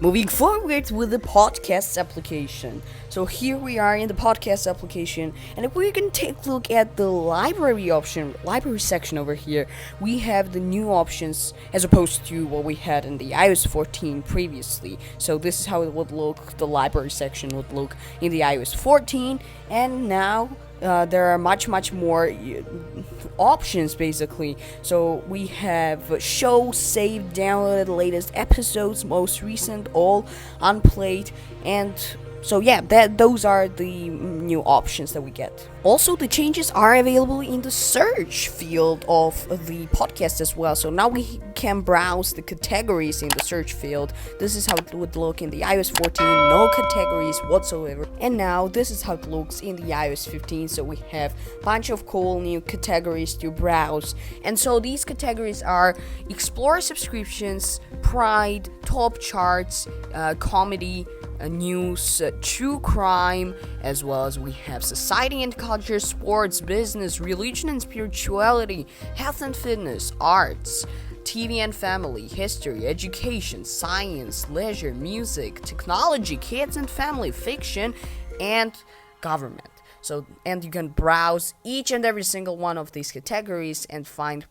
Moving forward with the podcasts application. So here we are in the podcast application, and if we're going to take a look at the library section over here, we have the new options as opposed to what we had in the iOS 14 previously. So this is how it would look, the library section would look in the iOS 14, and now there are much more options basically. So we have shows, saved, downloaded, latest episodes, most recent, all unplayed, and so yeah, those are the new options that we get. Also, the changes are available in the search field of the podcast as well. So now we can browse the categories in the search field. This is how it would look in the iOS 14, no categories whatsoever. And now this is how it looks in the iOS 15. So we have a bunch of cool new categories to browse. And so these categories are Explore subscriptions, Pride, Top charts, comedy, news, true crime, as well as we have society and culture, sports, business, religion and spirituality, health and fitness, arts, TV and family, history, education, science, leisure, music, technology, kids and family, fiction, and government. So, and you can browse each and every single one of these categories and find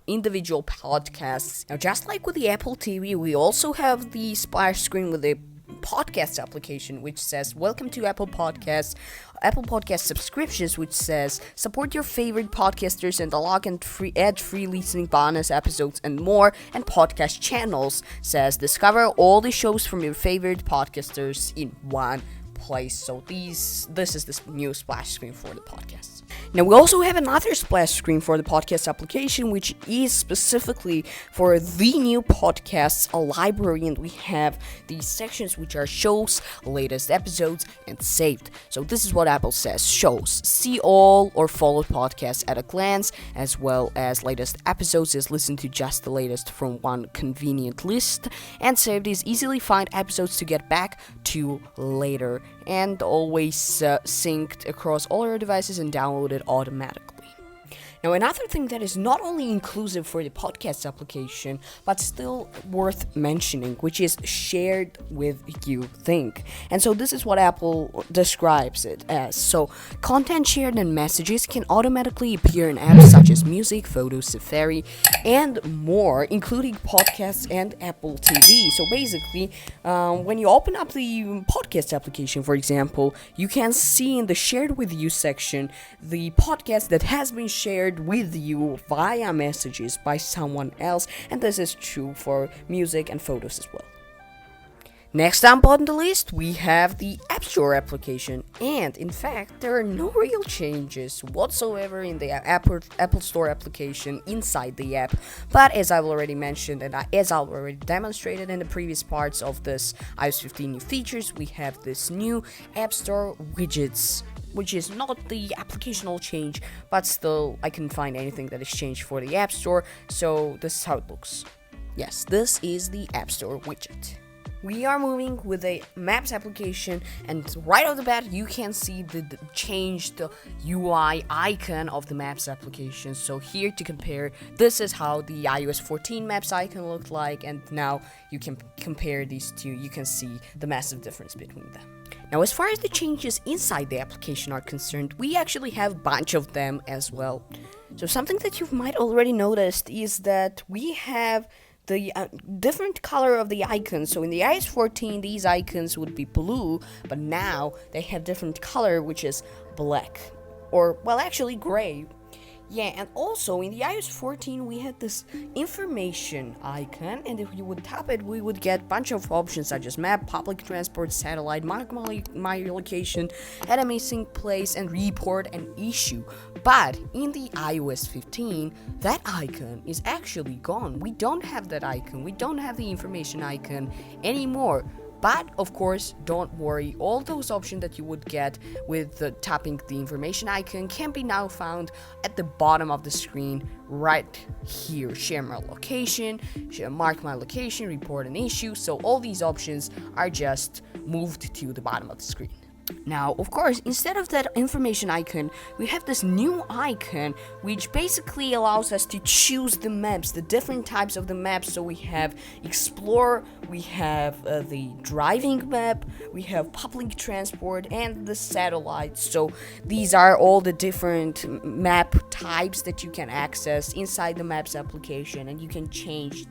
individual podcasts. Now, just like with the Apple TV, we also have the splash screen with the podcast application, which says welcome to Apple Podcasts, Apple Podcast subscriptions, which says support your favorite podcasters and unlock and ad-free listening bonus episodes and more, and podcast channels says discover all the shows from your favorite podcasters in one place. So this is the new splash screen for the podcasts. Now we also have another splash screen for the podcast application, which is specifically for the new podcasts library, and we have these sections which are shows, latest episodes, and saved. So this is what Apple says: shows, see all or followed podcasts at a glance, as well as latest episodes is listen to just the latest from one convenient list, and saved is easily find episodes to get back to later, and always synced across all your devices and downloaded automatically. Now, another thing that is not only inclusive for the podcast application, but still worth mentioning, which is shared with you think. And so this is what Apple describes it as. So, content shared and messages can automatically appear in apps such as Music, Photos, Safari, and more, including podcasts and Apple TV. So basically, when you open up the podcast application, for example, you can see in the shared with you section the podcast that has been shared with you via messages by someone else, and this is true for music and photos as well. Next up on the list, we have the App Store application, and in fact, there are no real changes whatsoever in the Apple Store application inside the app, but as I've already mentioned and as I've already demonstrated in the previous parts of this iOS 15 new features, we have this new App Store widgets, which is not the applicational change, but still I can find anything that is changed for the App Store, so this is how it looks. Yes, this is the App Store widget. We are moving with a Maps application, and right off the bat you can see the changed UI icon of the Maps application. So here to compare, this is how the iOS 14 Maps icon looked like, and now you can compare these two. You can see the massive difference between them. Now, as far as the changes inside the application are concerned, we actually have a bunch of them as well. So something that you might already noticed is that we have the different color of the icons. So in the iOS 14, these icons would be blue, but now they have different color, which is black, or well, actually gray. Yeah, and also in the iOS 14 we had this information icon, and if you would tap it, we would get a bunch of options such as map, public transport, satellite, mark my location, at a missing place, and report an issue. But in the iOS 15, that icon is actually gone. We don't have that icon. We don't have the information icon anymore. But, of course, don't worry, all those options that you would get with tapping the information icon can be now found at the bottom of the screen right here. Share my location, mark my location, report an issue. So all these options are just moved to the bottom of the screen. Now, of course, instead of that information icon, we have this new icon, which basically allows us to choose the maps, the different types of the maps. So we have Explore, we have the driving map, we have public transport, and the satellite. So these are all the different map types that you can access inside the Maps application, and you can change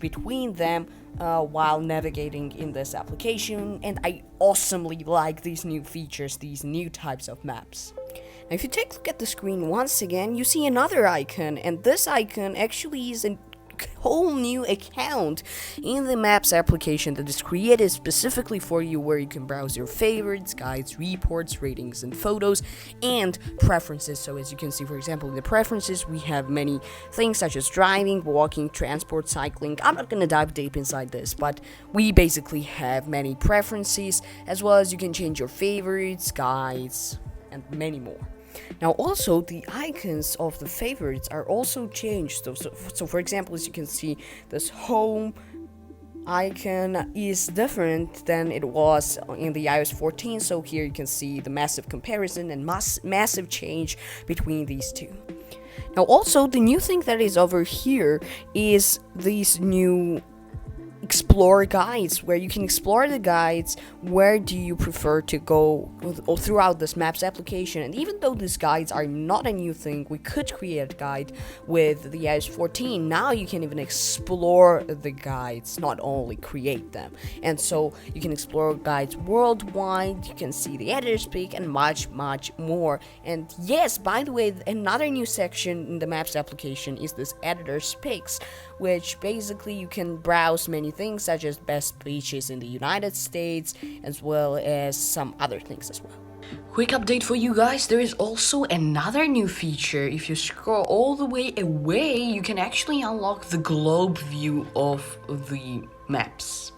between them while navigating in this application, and I awesomely like these new features, these new types of maps. Now, if you take a look at the screen once again, you see another icon, and this icon actually is a whole new account in the Maps application that is created specifically for you, where you can browse your favorites, guides, reports, ratings, and photos, and preferences. So as you can see, for example, in the preferences, we have many things such as driving, walking, transport, cycling. I'm not gonna dive deep inside this, but we basically have many preferences, as well as you can change your favorites, guides, and many more. Now also, the icons of the favorites are also changed. So for example, as you can see, this home icon is different than it was in the iOS 14. So here you can see the massive comparison and massive change between these two. Now also, the new thing that is over here is these new explore guides, where you can explore the guides. Where do you prefer to go throughout this Maps application? And even though these guides are not a new thing, we could create a guide with the iOS 14. Now you can even explore the guides, not only create them. And so you can explore guides worldwide, you can see the editor's pick, and much more. And yes, by the way, another new section in the Maps application is this editor's picks, which basically you can browse many things such as best beaches in the United States, as well as some other things as well. Quick update for you guys, there is also another new feature. If you scroll all the way away, you can actually unlock the globe view of the maps.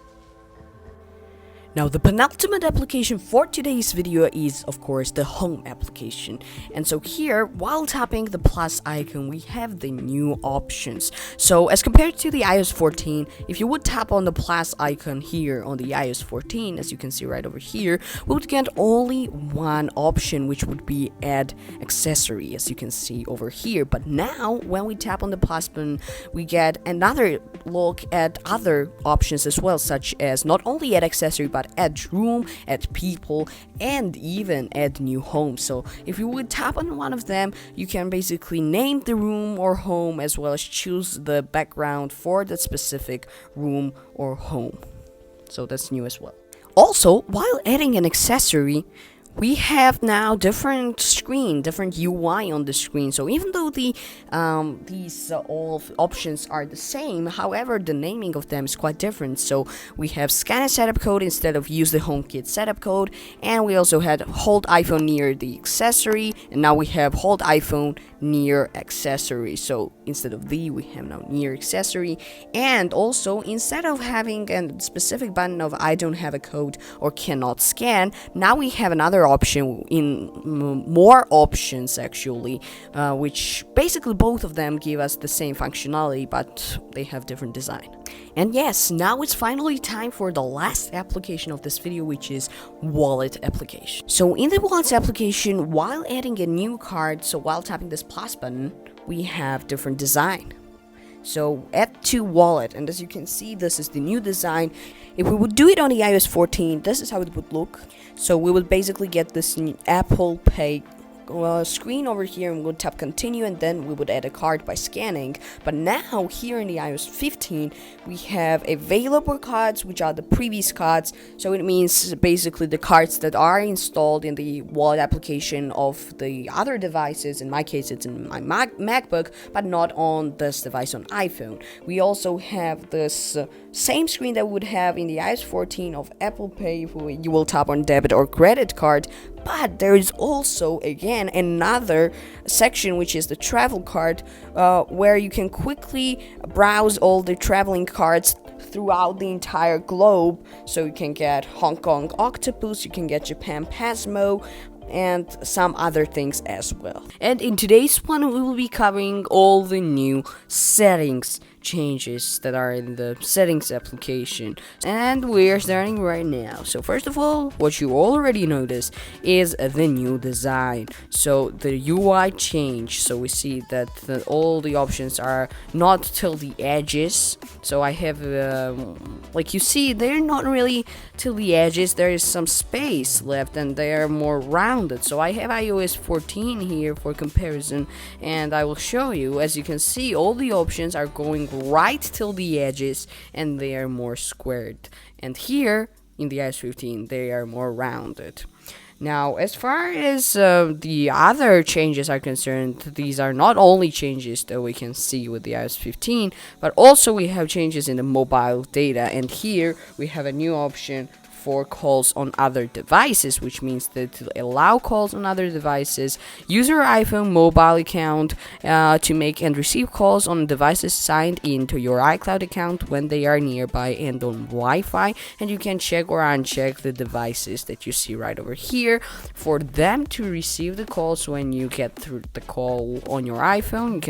Now, the penultimate application for today's video is, of course, the home application. And so here, while tapping the plus icon, we have the new options. So as compared to the iOS 14, if you would tap on the plus icon here on the iOS 14, as you can see right over here, we would get only one option, which would be add accessory, as you can see over here. But now, when we tap on the plus button, we get another look at other options as well, such as not only add accessory, but add room, add people, and even add new home. So if you would tap on one of them, you can basically name the room or home, as well as choose the background for that specific room or home. So that's new as well. Also, while adding an accessory, we have now different UI on the screen. So even though these all options are the same, however, the naming of them is quite different. So we have scan a setup code instead of use the HomeKit setup code, and we also had hold iPhone near the accessory, and now we have hold iPhone near accessory. So instead of the, we have now near accessory. And also, instead of having a specific button of I don't have a code or cannot scan, now we have another option in more options actually, which basically both of them give us the same functionality, but they have different design. And yes, now it's finally time for the last application of this video, which is wallet application. So in the wallets application, while adding a new card, so while tapping this plus button, we have different design. So add to wallet, and as you can see, this is the new design. If we would do it on the iOS 14, this is how it would look. So we would basically get this new Apple Pay screen over here, and we would tap continue, and then we would add a card by scanning. But now here in the iOS 15, we have available cards, which are the previous cards. So it means basically the cards that are installed in the wallet application of the other devices. In my case, it's in my MacBook, but not on this device on iPhone. We also have this same screen that we would have in the iOS 14 of Apple Pay, where you will tap on debit or credit card. But there is also, again, another section, which is the travel card, where you can quickly browse all the traveling cards throughout the entire globe. So you can get Hong Kong Octopus, you can get Japan Pasmo, and some other things as well. And in today's one, we will be covering all the new settings changes that are in the settings application, and we're starting right now. So first of all, what you already noticed is the new design. So the UI change, so we see that all the options are not till the edges. So I have like you see, they're not really till the edges, there is some space left and they're more rounded. So I have iOS 14 here for comparison, and I will show you. As you can see, all the options are going right till the edges, and they are more squared. And here in the iOS 15, they are more rounded. Now, as far as the other changes are concerned, these are not only changes that we can see with the iOS 15, but also we have changes in the mobile data. And here we have a new option for calls on other devices, which means that to allow calls on other devices, use your iPhone mobile account to make and receive calls on devices signed into your iCloud account when they are nearby and on Wi-Fi, and you can check or uncheck the devices that you see right over here for them to receive the calls. When you get through the call on your iPhone,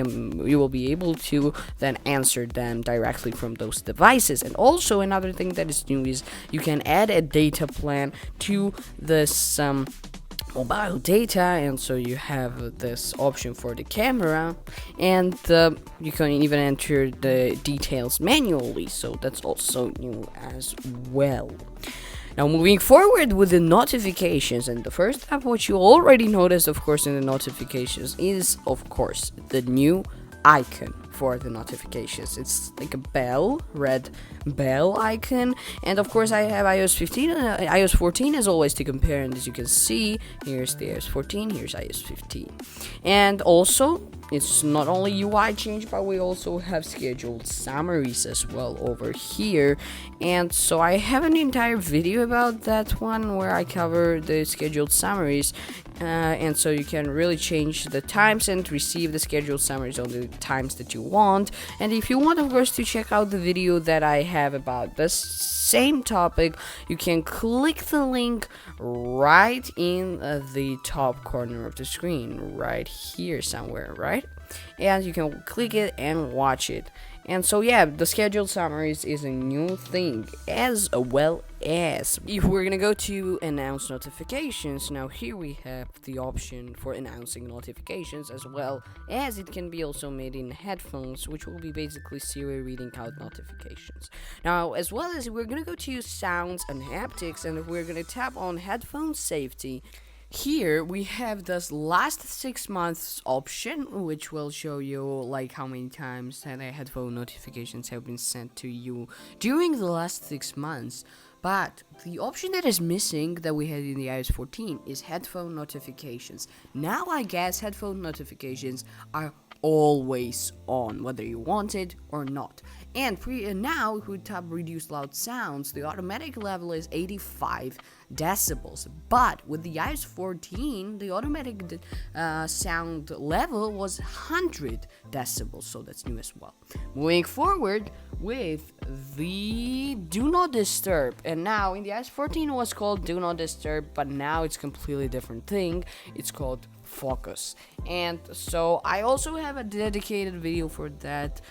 you will be able to then answer them directly from those devices. And also another thing that is new is you can add a data plan to this mobile data, and so you have this option for the camera, and you can even enter the details manually, so that's also new as well. Now, moving forward with the notifications, and the first step, what you already noticed, of course, in the notifications is, of course, the new icon for the notifications. It's like a bell, red bell icon, and of course I have iOS 15 and iOS 14 as always to compare, and as you can see, here's the iOS 14, here's iOS 15. And also, it's not only UI change, but we also have scheduled summaries as well over here, and so I have an entire video about that one where I cover the scheduled summaries, and so you can really change the times and receive the scheduled summaries on the times that you want. And if you want, of course, to check out the video that I have about this same topic, you can click the link right in the top corner of the screen, right here somewhere, right? And you can click it and watch it. And so yeah, the scheduled summaries is a new thing, as well as if we're gonna go to announce notifications. Now here we have the option for announcing notifications, as well as it can be also made in headphones, which will be basically Siri reading out notifications. Now, as well as we're gonna go to sounds and haptics, and we're gonna tap on headphone safety. Here we have this last 6 months option, which will show you like how many times that headphone notifications have been sent to you during the last 6 months. But the option that is missing that we had in the iOS 14 is headphone notifications. Now I guess headphone notifications are always on, whether you want it or not. And now, if we tap reduce loud sounds, the automatic level is 85 decibels. But with the iOS 14, the automatic sound level was 100 decibels, so that's new as well. Moving forward with the do not disturb, and now in the iOS 14 it was called do not disturb, but now it's completely different thing. It's called focus. And so I also have a dedicated video for that,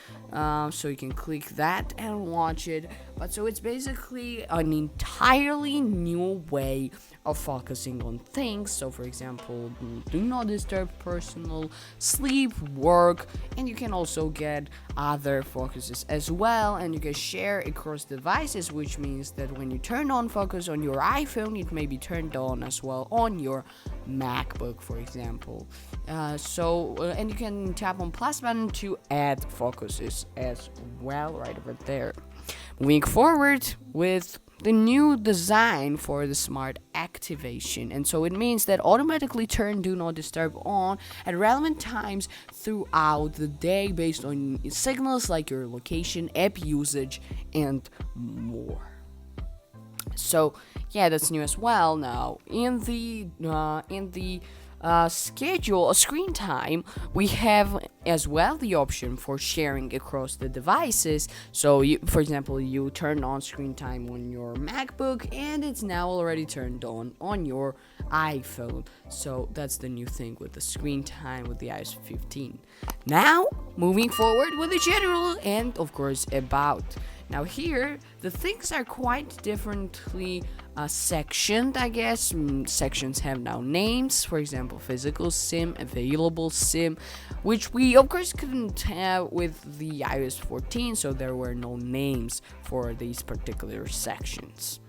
so you can click that and watch it. But so it's basically an entirely new way of focusing on things. So for example, do not disturb personal, sleep, work, and you can also get other focuses as well, and you can share across devices, which means that when you turn on focus on your iPhone, it may be turned on as well on your MacBook, for example. And you can tap on plus button to add focuses as well right over there. Moving forward with the new design for the smart activation, and so it means that automatically turn do not disturb on at relevant times throughout the day based on signals like your location, app usage, and more. So yeah, that's new as well. Now in the schedule screen time, we have as well the option for sharing across the devices. So for example, you turn on screen time on your MacBook and it's now already turned on your iPhone. So that's the new thing with the screen time with the iOS 15. Now moving forward with the general and of course about. Now here, the things are quite differently sectioned, I guess. Sections have now names, for example, physical SIM, available SIM, which we of course couldn't have with the iOS 14, so there were no names for these particular sections.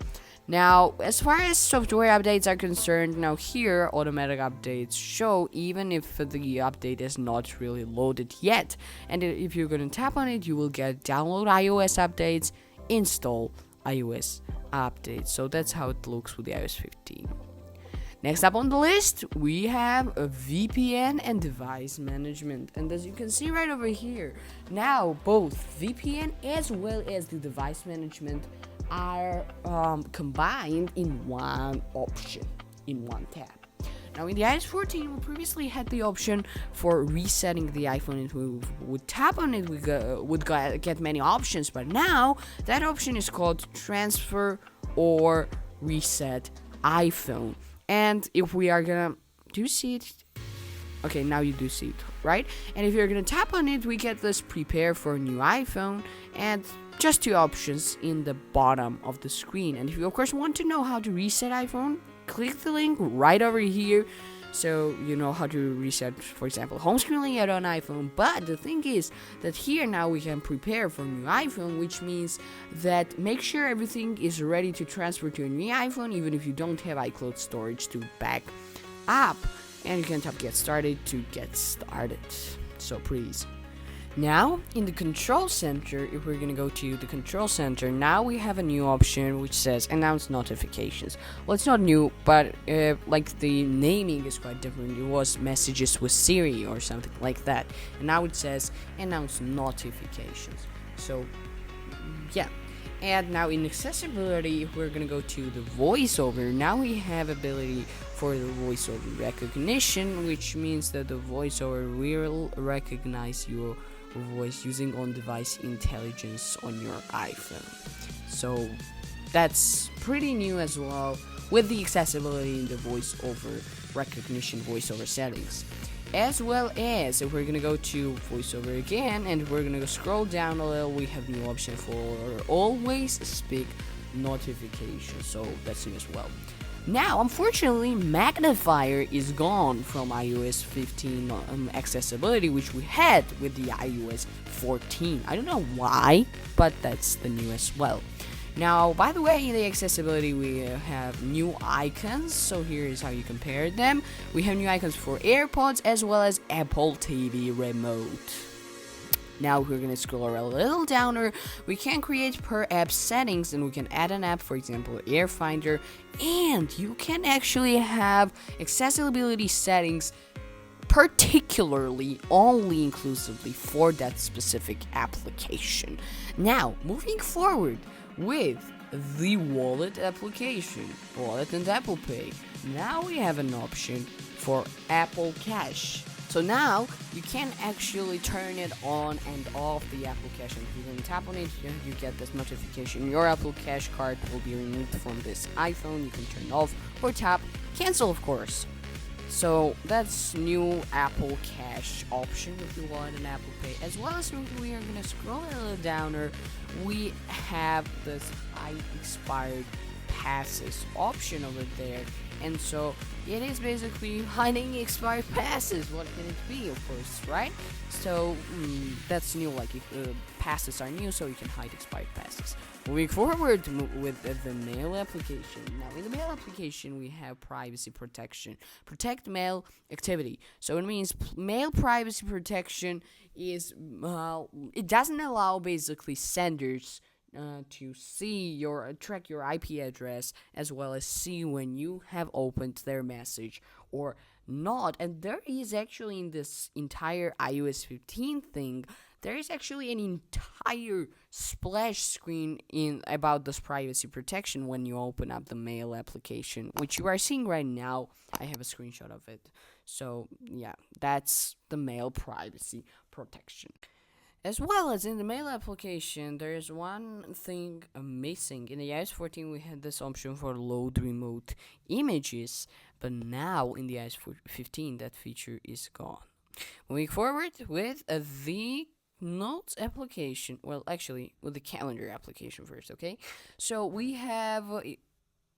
Now, as far as software updates are concerned, now here automatic updates show even if the update is not really loaded yet. And if you're going to tap on it, you will get download iOS updates, install iOS updates. So that's how it looks with the iOS 15. Next up on the list, we have a VPN and device management. And as you can see right over here, now both VPN as well as the device management are combined in one option, in one tab. Now in the iOS 14, we previously had the option for resetting the iPhone, and we would tap on it, we would get many options, but now that option is called transfer or reset iPhone. And if we are gonna, do you see it? Okay, now you do see it, right? And if you're gonna tap on it, we get this prepare for a new iPhone and just two options in the bottom of the screen. And if you of course want to know how to reset iPhone, click the link right over here so you know how to reset, for example, home screen layout on iPhone. But the thing is that here now we can prepare for a new iPhone, which means that make sure everything is ready to transfer to a new iPhone, even if you don't have iCloud storage to back up. And you can tap get started to get started. So pretty easy. Now in the control center, if we're gonna go to the control center, now we have a new option which says announce notifications. Well, it's not new, but like the naming is quite different. It was messages with Siri or something like that, and now it says announce notifications. So yeah. And now in accessibility, if we're gonna go to the voiceover, now we have ability for the voiceover recognition, which means that the voiceover will recognize your voice using on-device intelligence on your iPhone. So that's pretty new as well, with the accessibility in the voiceover recognition voiceover settings. As well as if we're gonna go to voiceover again and we're gonna go scroll down a little, we have new option for always speak notification, so that's new as well. Now, unfortunately, magnifier is gone from iOS 15 accessibility, which we had with the iOS 14. I don't know why, but that's the new as well. Now, by the way, in the accessibility, we have new icons, so here is how you compare them. We have new icons for AirPods as well as Apple TV Remote. Now we're gonna scroll a little downer. We can create per app settings, and we can add an app, for example, Air Finder, and you can actually have accessibility settings particularly only inclusively for that specific application. Now, moving forward with the wallet application, Wallet and Apple Pay, now we have an option for Apple Cash. So now you can actually turn it on and off the Apple Cash, and if you can tap on it, you get this notification. Your Apple Cash card will be removed from this iPhone. You can turn it off or tap cancel, of course. So that's new Apple Cash option if you want an Apple Pay. As well as we are gonna scroll a little downer, we have this expired passes option over there. And so it is basically hiding expired passes. What can it be, of course, right? So that's new, like if passes are new, so you can hide expired passes. Moving forward with the mail application. Now in the mail application we have privacy protection. Protect mail activity. So it means mail privacy protection is, it doesn't allow basically senders to see track your IP address, as well as see when you have opened their message or not. And there is actually, in this entire iOS 15 thing, there is actually an entire splash screen about this privacy protection when you open up the mail application, which you are seeing right now. I have a screenshot of it. So yeah, that's the mail privacy protection. As well as in the mail application, there is one thing missing. In the iOS 14, we had this option for load remote images, but now in the iOS 15, that feature is gone. Moving forward with the Notes application, well, actually, with the calendar application first, okay? So we have,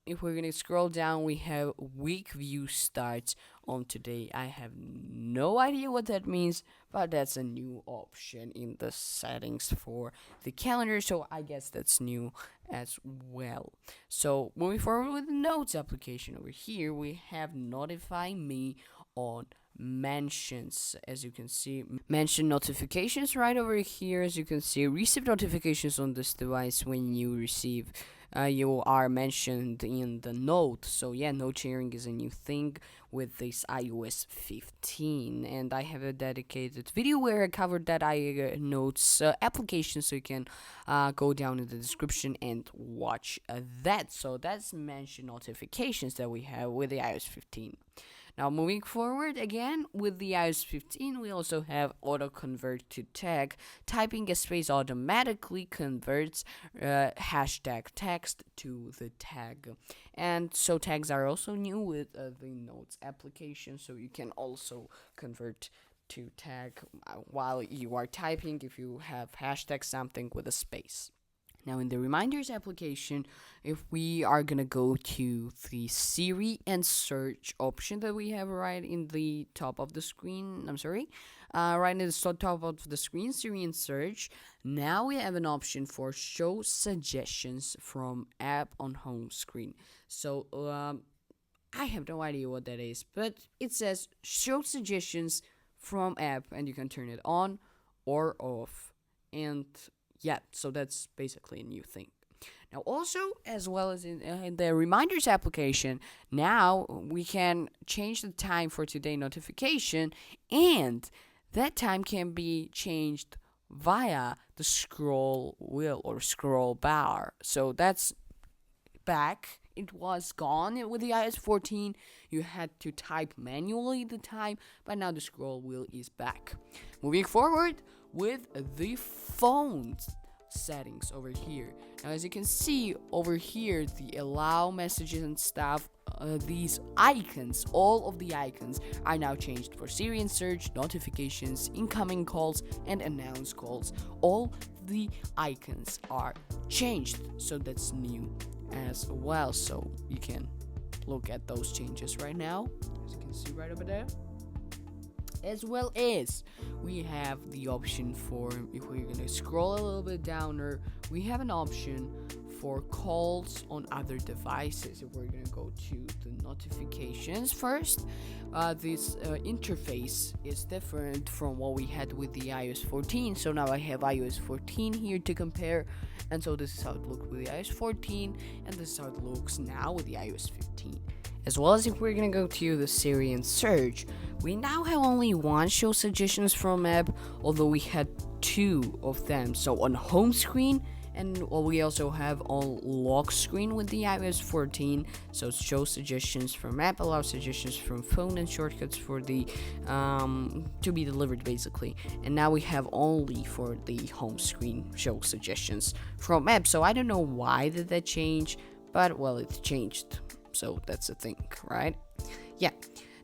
if we're gonna scroll down, we have week view starts on today. I have no idea what that means, but that's a new option in the settings for the calendar, so I guess that's new as well. So moving forward with the Notes application, over here we have Notify Me on mentions. As you can see, mention notifications right over here. As you can see, receive notifications on this device when you receive you are mentioned in the note. So yeah, note sharing is a new thing with this iOS 15, and I have a dedicated video where I covered that notes application, so you can go down in the description and watch that. So that's mention notifications that we have with the iOS 15. Now moving forward again with the iOS 15, we also have auto convert to tag. Typing a space automatically converts hashtag text to the tag. And so tags are also new with the Notes application, so you can also convert to tag while you are typing if you have hashtag something with a space. Now in the reminders application, if we are gonna go to the Siri and search option that we have right in the top of the screen, right in the top of the screen, Siri and search, now we have an option for show suggestions from app on home screen. So I have no idea what that is, but it says show suggestions from app, and you can turn it on or off. And yeah, so that's basically a new thing. Now also, as well as in the reminders application, now we can change the time for today notification, and that time can be changed via the scroll wheel or scroll bar. So that's back. It was gone with the iOS 14. You had to type manually the time, but now the scroll wheel is back. Moving forward with the phone's settings over here. Now, as you can see over here, the allow messages and stuff, these icons, all of the icons are now changed for Siri and search, notifications, incoming calls, and announce calls. All the icons are changed, so that's new as well. So you can look at those changes right now, as you can see right over there. As well as we have the option for, if we're gonna scroll a little bit downer, we have an option for calls on other devices. If we're gonna go to the notifications first, this interface is different from what we had with the iOS 14. So now I have iOS 14 here to compare, and so this is how it looked with the iOS 14, and this is how it looks now with the iOS 15. As well as if we're gonna go to the Siri and search, we now have only one show suggestions from app, although we had two of them. So on home screen, and we also have on lock screen with the iOS 14. So show suggestions from app, allow suggestions from phone, and shortcuts for the to be delivered basically. And now we have only for the home screen show suggestions from app. So I don't know why did that change, but well, it changed. So that's a thing, right? Yeah.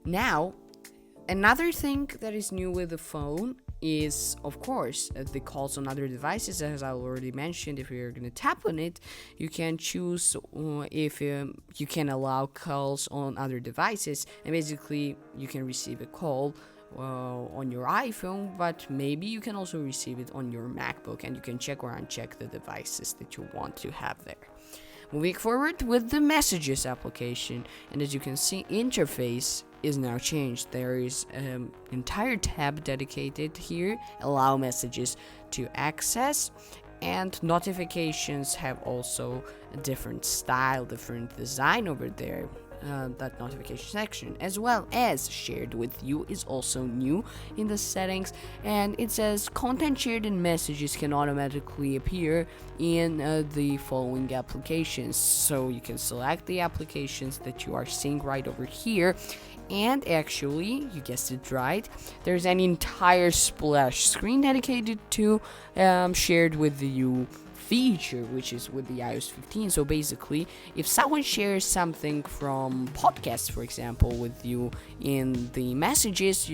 Now, another thing that is new with the phone is, of course, the calls on other devices. As I already mentioned, if you're going to tap on it, you can choose if you can allow calls on other devices. And basically, you can receive a call on your iPhone, but maybe you can also receive it on your MacBook, and you can check or uncheck the devices that you want to have there. Moving forward with the messages application, and as you can see, interface is now changed. There is an entire tab dedicated here, allow messages to access, and notifications have also a different style, different design over there. That notification section, as well as shared with you, is also new in the settings, and it says content shared in messages can automatically appear in the following applications. So you can select the applications that you are seeing right over here, and actually, you guessed it right, there's an entire splash screen dedicated to shared with you feature, which is with the iOS 15. So basically, if someone shares something from podcasts, for example, with you in the messages,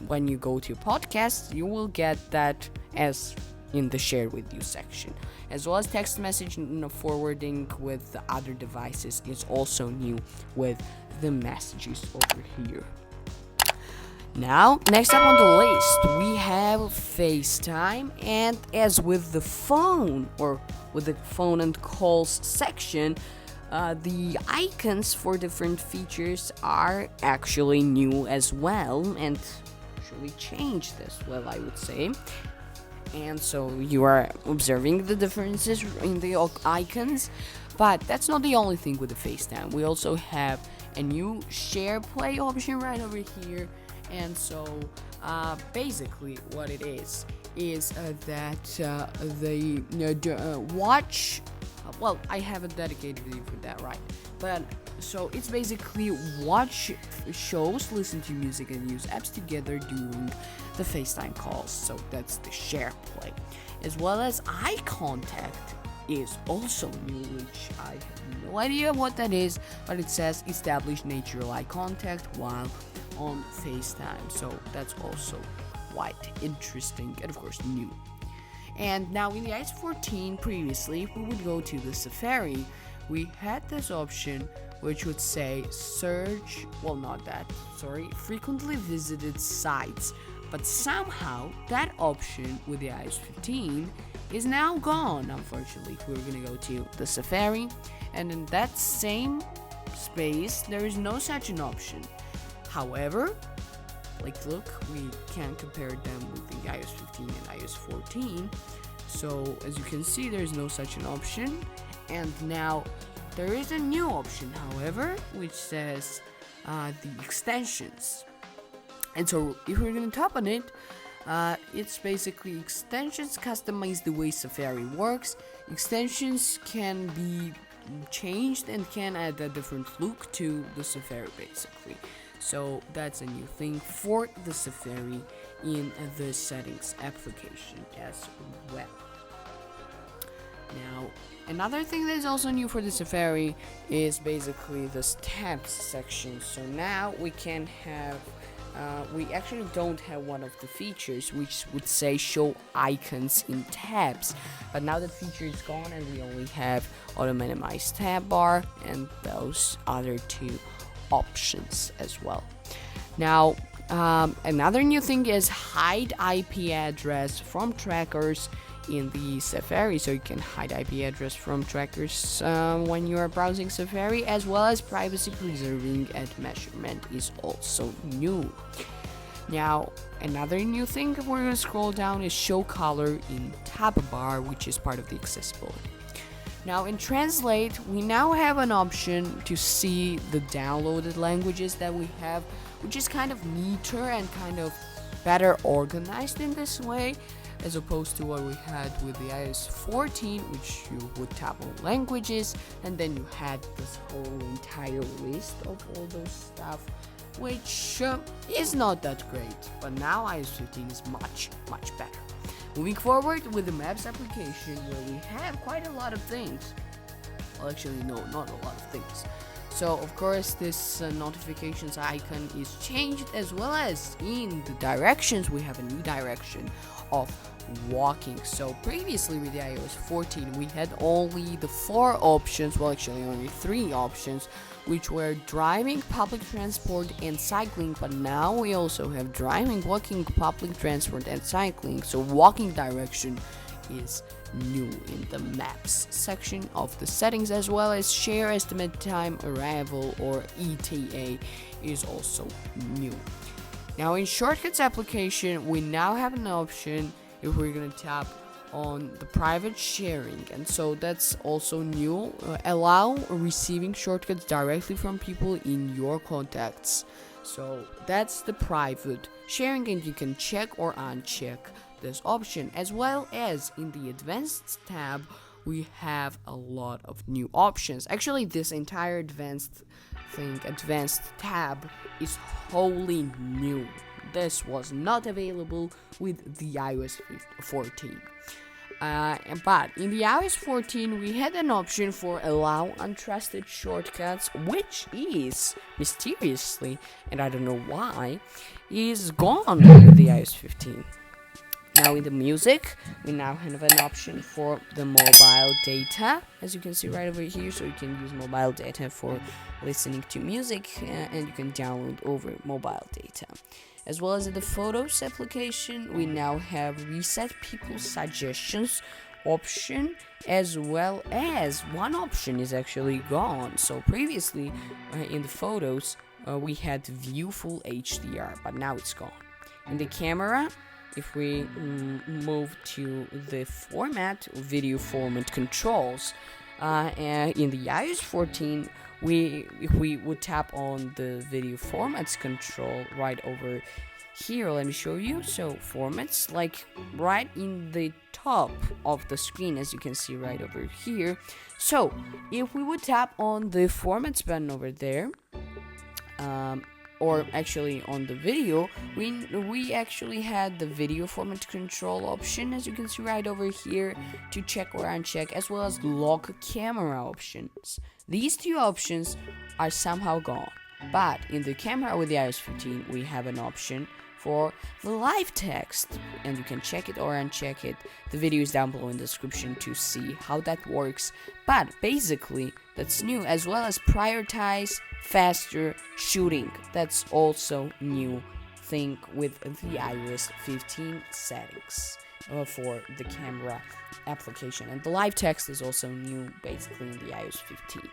when you go to podcast, you will get that as in the share with you section. As well as text message forwarding with the other devices is also new with the messages over here. Now, next up on the list, we have FaceTime, and as with the phone, or with the phone and calls section, the icons for different features are actually new as well, and actually changed as well, I would say. And so you are observing the differences in the icons. But that's not the only thing with the FaceTime. We also have a new share play option right over here. And so basically what it is that the watch, well, I have a dedicated video for that, right? But so it's basically watch shows, listen to music, and use apps together during the FaceTime calls. So that's the share play. As well as eye contact is also new, which I have no idea what that is, but it says establish natural eye contact while on FaceTime. So that's also quite interesting and of course new. And now in the iOS 14 previously, if we would go to the Safari, we had this option which would say search, well, not that, sorry, frequently visited sites. But somehow that option with the iOS 15 is now gone, unfortunately. We're gonna go to the Safari, and in that same space there is no such an option. However, like look, we can compare them with the iOS 15 and iOS 14. So as you can see, there is no such an option, and now there is a new option, however, which says the extensions. And so if we're going to tap on it, it's basically extensions customize the way Safari works. Extensions can be changed and can add a different look to the Safari basically. So that's a new thing for the Safari in the settings application as well. Now, another thing that is also new for the Safari is basically this tabs section. So now we can have we actually don't have one of the features which would say show icons in tabs, but now that feature is gone and we only have auto minimize tab bar and those other two options as well. Now another new thing is hide IP address from trackers in the Safari, so you can hide IP address from trackers when you are browsing Safari, as well as privacy preserving and measurement is also new. Now another new thing, if we're gonna scroll down, is show color in tab bar, which is part of the accessibility. Now in translate, we now have an option to see the downloaded languages that we have, which is kind of neater and kind of better organized in this way, as opposed to what we had with the iOS 14, which you would tap on languages and then you had this whole entire list of all those stuff, which is not that great. But now iOS 15 is much better. Moving forward with the Maps application, where we have quite a lot of things. Well, actually no, not a lot of things. So of course this notifications icon is changed, as well as in the directions we have a new direction of walking. So previously with the iOS 14 we had only the 4 options, well actually only 3 options, which were driving, public transport and cycling, but now we also have driving, walking, public transport and cycling. So walking direction is new in the maps section of the settings, as well as share estimate time arrival or ETA is also new. Now in shortcuts application we now have an option if we're gonna tap on the private sharing, and so that's also new. Allow receiving shortcuts directly from people in your contacts. So that's the private sharing, and you can check or uncheck this option. As well as in the advanced tab we have a lot of new options. Actually this entire advanced tab is wholly new. This was not available with the iOS 14. But in the iOS 14 we had an option for allow untrusted shortcuts, which is mysteriously, and I don't know why, is gone with the iOS 15. Now in the music, we now have an option for the mobile data, as you can see right over here. So you can use mobile data for listening to music, and you can download over mobile data. As well as in the Photos application, we now have reset people's suggestions option, as well as one option is actually gone. So previously in the Photos, we had view full HDR, but now it's gone. In the camera, if we move to the format, video format controls, And in the iOS 14, if we would tap on the video formats control right over here, let me show you. So formats, like right in the top of the screen, as you can see right over here. So if we would tap on the formats button over there, or actually on the video, we actually had the video format control option, as you can see right over here, to check or uncheck, as well as lock camera options. These two options are somehow gone, but in the camera with the iOS 15 we have an option for the live text, and you can check it or uncheck it. The video is down below in the description to see how that works, but basically that's new, as well as prioritize faster shooting. That's also new thing with the iOS 15 settings for the camera application, and the live text is also new basically in the iOS 15.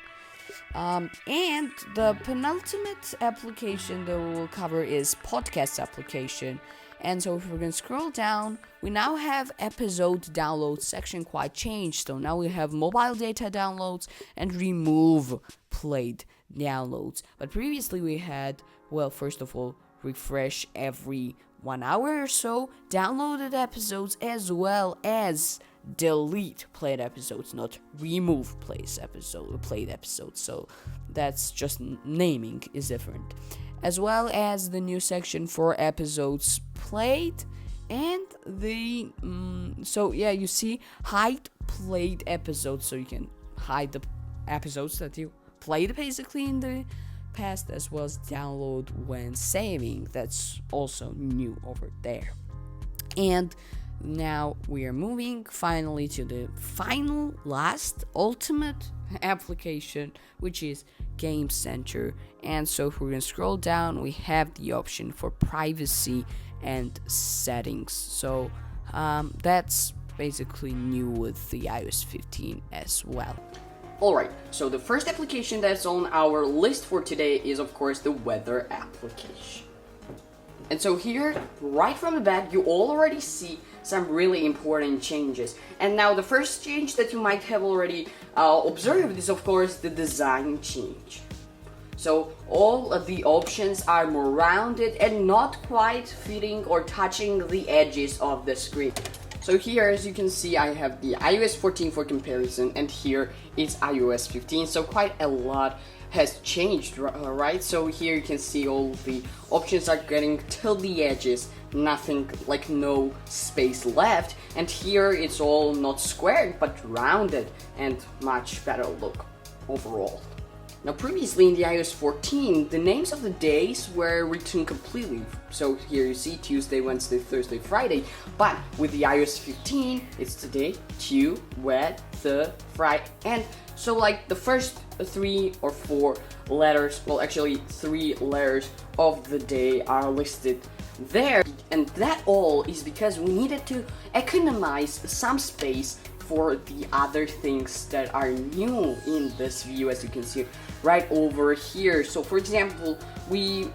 And the penultimate application that we will cover is podcast application. And so if we're going to scroll down, we now have episode download section quite changed. So now we have mobile data downloads and remove played downloads. But previously we had, well, first of all, refresh every 1 hour or so, downloaded episodes, as well as delete played episodes, not remove played episodes. So that's just naming is different, as well as the new section for episodes played, and the so yeah, you see hide played episodes, so you can hide the episodes that you played basically in the past, as well as download when saving. That's also new over there. And now we are moving finally to the last ultimate application, which is Game Center. And so if we're gonna scroll down, we have the option for privacy and settings. So that's basically new with the iOS 15 as well. Alright, so the first application that's on our list for today is of course the weather application. And so here, right from the back, you already see some really important changes. And now the first change that you might have already observed is of course the design change. So all of the options are more rounded and not quite fitting or touching the edges of the screen. So here, as you can see, I have the iOS 14 for comparison, and here is iOS 15, so quite a lot has changed, right? So here you can see all the options are getting to the edges, nothing, like no space left, and here it's all not squared but rounded and much better look overall. Now previously in the iOS 14, the names of the days were written completely. So here you see Tuesday, Wednesday, Thursday, Friday. But with the iOS 15, it's today, Tu, Wed, The, Friday. And so like the first 3 or 4 letters, well actually 3 letters of the day are listed there. And that all is because we needed to economize some space for the other things that are new in this view, as you can see right over here. So for example,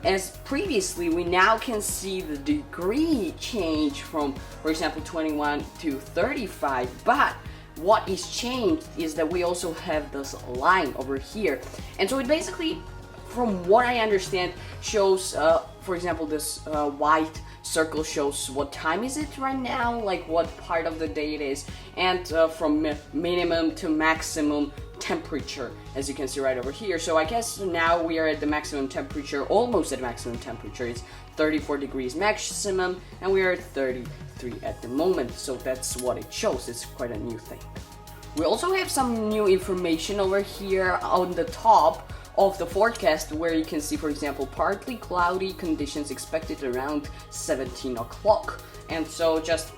as previously, we now can see the degree change from, for example, 21 to 35, but what is changed is that we also have this line over here. And so it basically, from what I understand, shows, for example, this white circle shows what time is it right now, like what part of the day it is, and from minimum to maximum temperature, as you can see right over here. So I guess now we are at the maximum temperature, almost at maximum temperature. It's 34 degrees maximum, and we are at 33 at the moment. So that's what it shows. It's quite a new thing. We also have some new information over here on the top of the forecast, where you can see, for example, partly cloudy conditions expected around 17 o'clock. And so just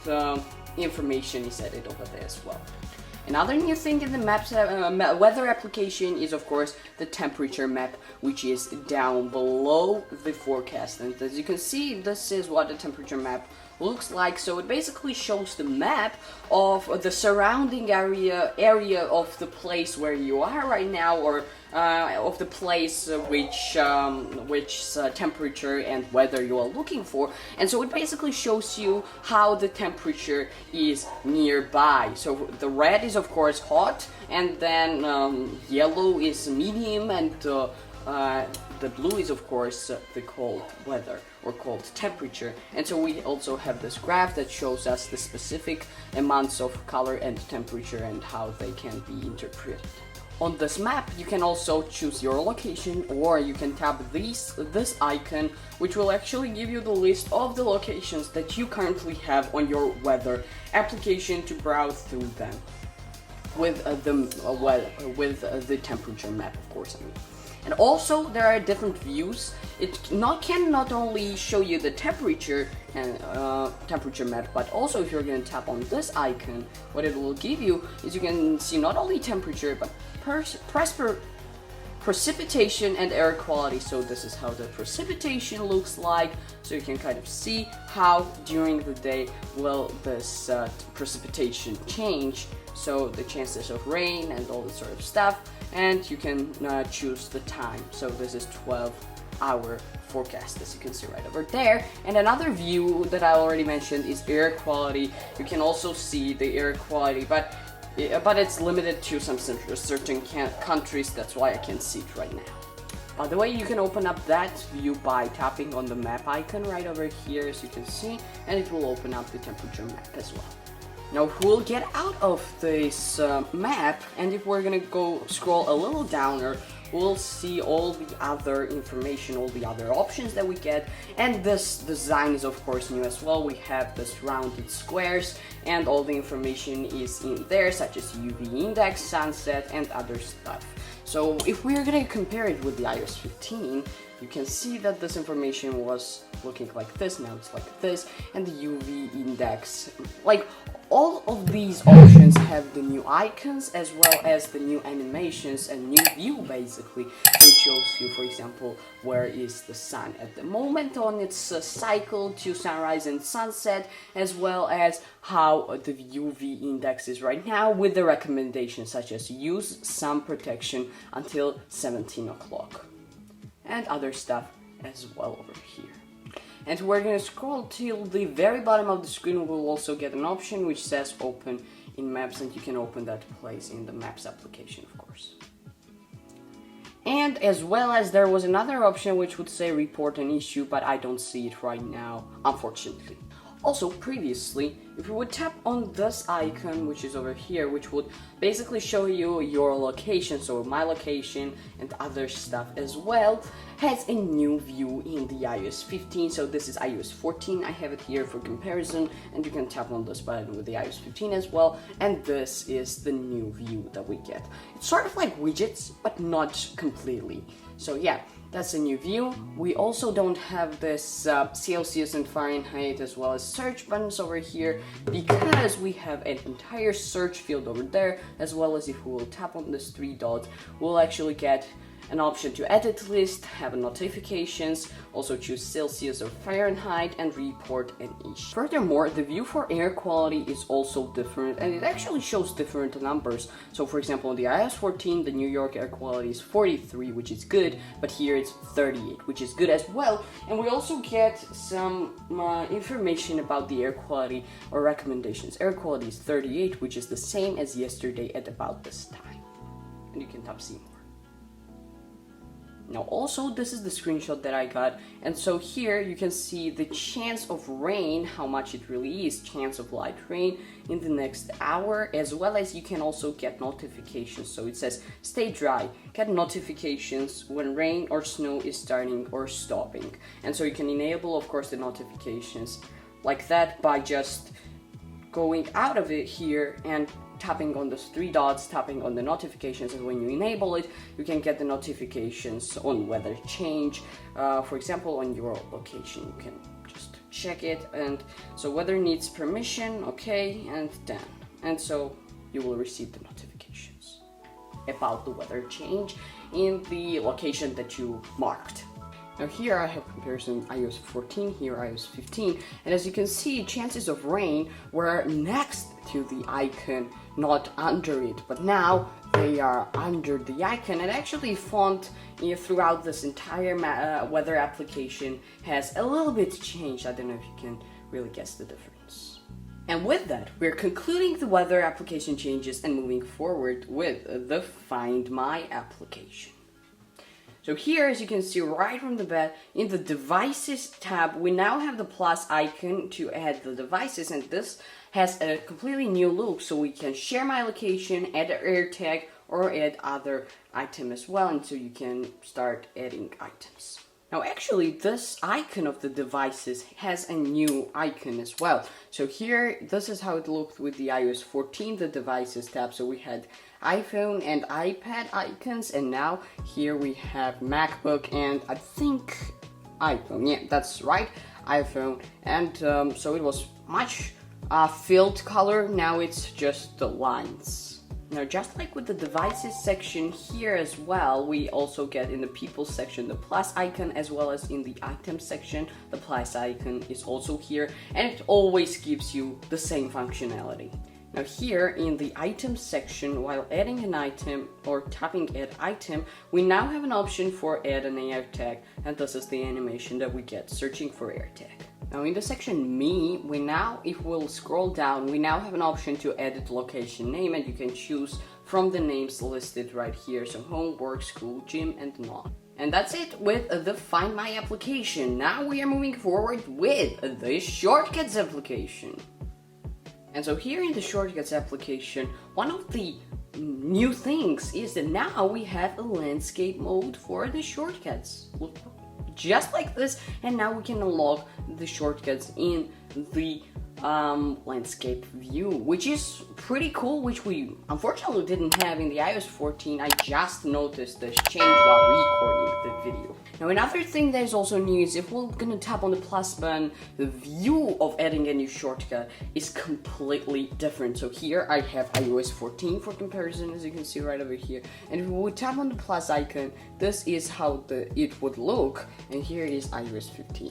information is added over there as well. Another new thing in the maps weather application is of course the temperature map, which is down below the forecast. And as you can see, this is what the temperature map looks like. So it basically shows the map of the surrounding area of the place where you are right now, or of the place which temperature and weather you are looking for, and so it basically shows you how the temperature is nearby. So the red is of course hot, and then yellow is medium, and the blue is of course the cold weather or cold temperature. And so we also have this graph that shows us the specific amounts of color and temperature and how they can be interpreted. On this map you can also choose your location, or you can tap this icon, which will actually give you the list of the locations that you currently have on your weather application to browse through them with the temperature map, of course. And also there are different views. It can not only show you the temperature and temperature map, but also if you're going to tap on this icon, what it will give you is you can see not only temperature but precipitation and air quality. So this is how the precipitation looks like, so you can kind of see how during the day will this precipitation change, so the chances of rain and all this sort of stuff. And you can choose the time, so this is 12-hour forecast, as you can see right over there. And another view that I already mentioned is air quality. You can also see the air quality, but it's limited to some certain countries. That's why I can't see it right now. By the way, you can open up that view by tapping on the map icon right over here, as you can see, and it will open up the temperature map as well. Now we'll get out of this map, and if we're gonna go scroll a little downer, we'll see all the other information, all the other options that we get. And this design is of course new as well. We have this rounded squares, and all the information is in there, such as UV index, sunset, and other stuff. So if we're gonna compare it with the iOS 15, you can see that this information was looking like this, now it's like this, and the UV index, like all of these options have the new icons as well as the new animations and new view basically. So it shows you, for example, where is the sun at the moment on its cycle to sunrise and sunset, as well as how the UV index is right now, with the recommendations such as use sun protection until 17 o'clock and other stuff as well over here. And we're going to scroll till the very bottom of the screen. We'll also get an option which says open in maps, and you can open that place in the maps application, of course. And as well as there was another option which would say report an issue, but I don't see it right now, unfortunately. Also, previously, if you would tap on this icon, which is over here, which would basically show you your location, so my location and other stuff as well, has a new view in the iOS 15. So this is iOS 14. I have it here for comparison, and you can tap on this button with the iOS 15 as well. And this is the new view that we get. It's sort of like widgets, but not completely. So yeah, that's a new view. We also don't have this Celsius and Fahrenheit as well as search buttons over here, because we have an entire search field over there, as well as if we will tap on this 3 dots, we'll actually get an option to edit list, have notifications, also choose Celsius or Fahrenheit, and report an issue. Furthermore, the view for air quality is also different, and it actually shows different numbers. So for example, on the iOS 14, the New York air quality is 43, which is good, but here it's 38, which is good as well. And we also get some information about the air quality or recommendations. Air quality is 38, which is the same as yesterday at about this time. And you can tap see more. Now also, this is the screenshot that I got, and so here you can see the chance of rain, how much it really is, chance of light rain in the next hour, as well as you can also get notifications. So it says stay dry, get notifications when rain or snow is starting or stopping. And so you can enable, of course, the notifications like that by just going out of it here and tapping on those 3 dots, tapping on the notifications, and when you enable it, you can get the notifications on weather change. For example, on your location, you can just check it, and so weather needs permission, okay, and done. And so you will receive the notifications about the weather change in the location that you marked. Now here I have comparison iOS 14, here iOS 15, and as you can see, chances of rain were next to the icon, not under it, but now they are under the icon, and actually font throughout this entire weather application has a little bit changed. I don't know if you can really guess the difference. And with that, we're concluding the weather application changes and moving forward with the Find My application. So here, as you can see right from the bat, in the Devices tab, we now have the plus icon to add the devices, and this has a completely new look, so we can share my location, add an air tag, or add other item as well, and so you can start adding items. Now actually, this icon of the devices has a new icon as well. So here, this is how it looked with the iOS 14, the Devices tab. So we had iPhone and iPad icons, and now here we have MacBook and I think iPhone. Yeah, that's right, iPhone. And so it was much filled color. Now it's just the lines. Now, just like with the devices section here as well, we also get in the people section the plus icon, as well as in the items section, the plus icon is also here, and it always gives you the same functionality. Now here in the items section, while adding an item or tapping add item, we now have an option for add an air tag, and this is the animation that we get searching for air tag. Now in the section Me, we now, if we'll scroll down, we now have an option to edit location name, and you can choose from the names listed right here. So home, work, school, gym, and non. And that's it with the Find My application. Now we are moving forward with the Shortcuts application. And so here in the Shortcuts application, one of the new things is that now we have a landscape mode for the shortcuts. Look, just like this, and now we can unlock the shortcuts in the landscape view, which is pretty cool, which we unfortunately didn't have in the iOS 14. I just noticed this change while recording the video. Now another thing that is also new is if we're gonna tap on the plus button, the view of adding a new shortcut is completely different. So here I have iOS 14 for comparison, as you can see right over here, and if we tap on the plus icon, this is how it would look, and here is iOS 15.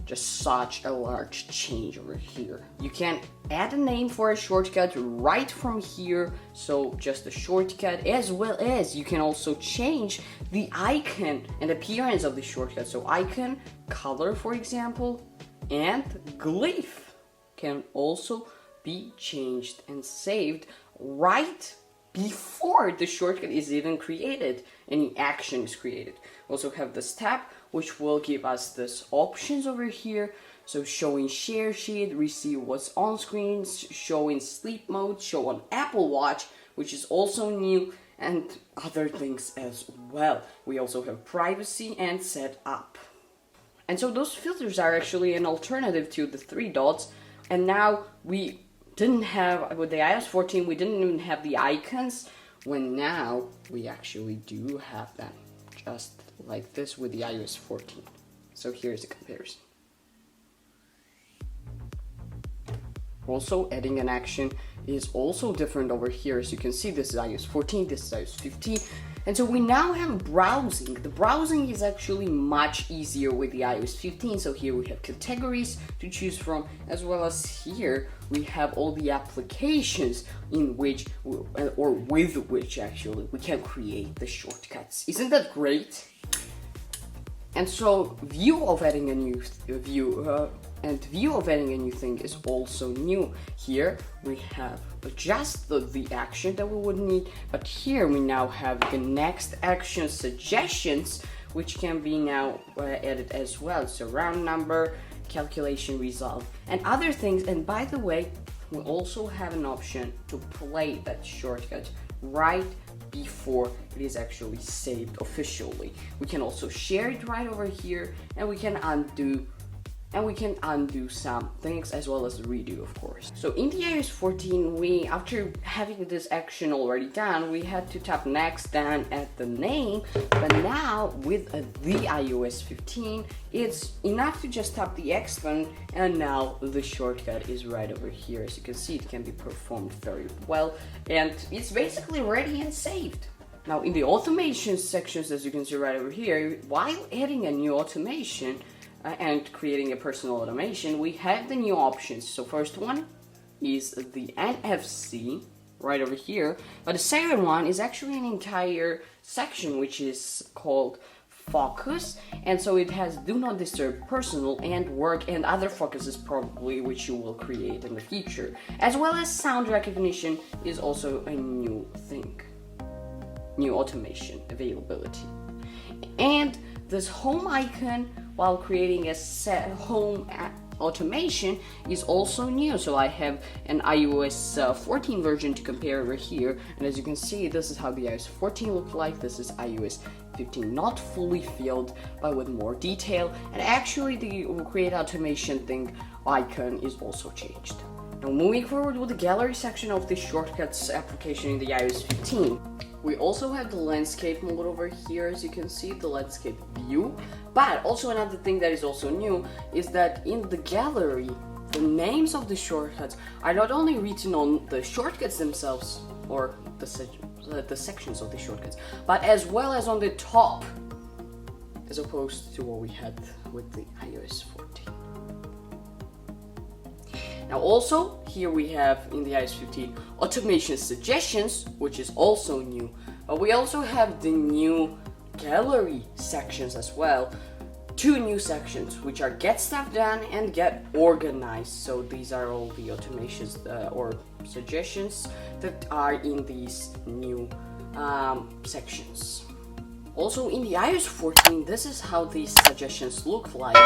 Just such a large change over here. You can add a name for a shortcut right from here, so just a shortcut, as well as you can also change the icon and appearance of the shortcut. So icon, color for example, and glyph can also be changed and saved right before the shortcut is even created, any action is created. We also have this tab, which will give us this options over here. So showing share sheet, receive what's on screen, showing sleep mode, show on Apple Watch, which is also new, and other things as well. We also have privacy and set up. And so those filters are actually an alternative to the 3 dots. And now we didn't have, with the iOS 14, we didn't even have the icons, when now we actually do have them. Just like this with the iOS 14. So here's a comparison. Also, adding an action is also different over here. As you can see, this is iOS 14, this is iOS 15. And so we now have browsing. The browsing is actually much easier with the iOS 15. So here we have categories to choose from, as well as here we have all the applications in which, or with which actually, we can create the shortcuts. Isn't that great? And so view of adding a new view of adding a new thing is also new. Here we have just the action that we would need, but here we now have the next action suggestions, which can be now added as well. So round number, calculation result, and other things. And by the way, we also have an option to play that shortcut right before it is actually saved officially. We can also share it right over here, and we can undo some things, as well as redo, of course. So in the iOS 14, we, after having this action already done, we had to tap next down at the name, but now with the iOS 15, it's enough to just tap the X button, and now the shortcut is right over here. As you can see, it can be performed very well, and it's basically ready and saved. Now in the automation sections, as you can see right over here, while adding a new automation and creating a personal automation, we have the new options. So first one is the NFC right over here, but the second one is actually an entire section which is called focus, and so it has do not disturb, personal, and work, and other focuses probably which you will create in the future, as well as sound recognition is also a new thing, new automation availability. And this home icon, while creating a set home automation, is also new. So I have an iOS 14 version to compare over here, and as you can see, this is how the iOS 14 looked like. This is iOS 15, not fully filled but with more detail, and actually the create automation thing icon is also changed. Now moving forward with the gallery section of the shortcuts application in the iOS 15, we also have the landscape mode over here, as you can see, the landscape view. But also another thing that is also new is that in the gallery, the names of the shortcuts are not only written on the shortcuts themselves, or the sections of the shortcuts, but as well as on the top, as opposed to what we had with the iOS 14. Now also, here we have in the iOS 15 automation suggestions, which is also new, but we also have the new gallery sections as well. Two new sections, which are get stuff done and get organized. So these are all the automations or suggestions that are in these new sections. Also in the iOS 14, this is how these suggestions look like.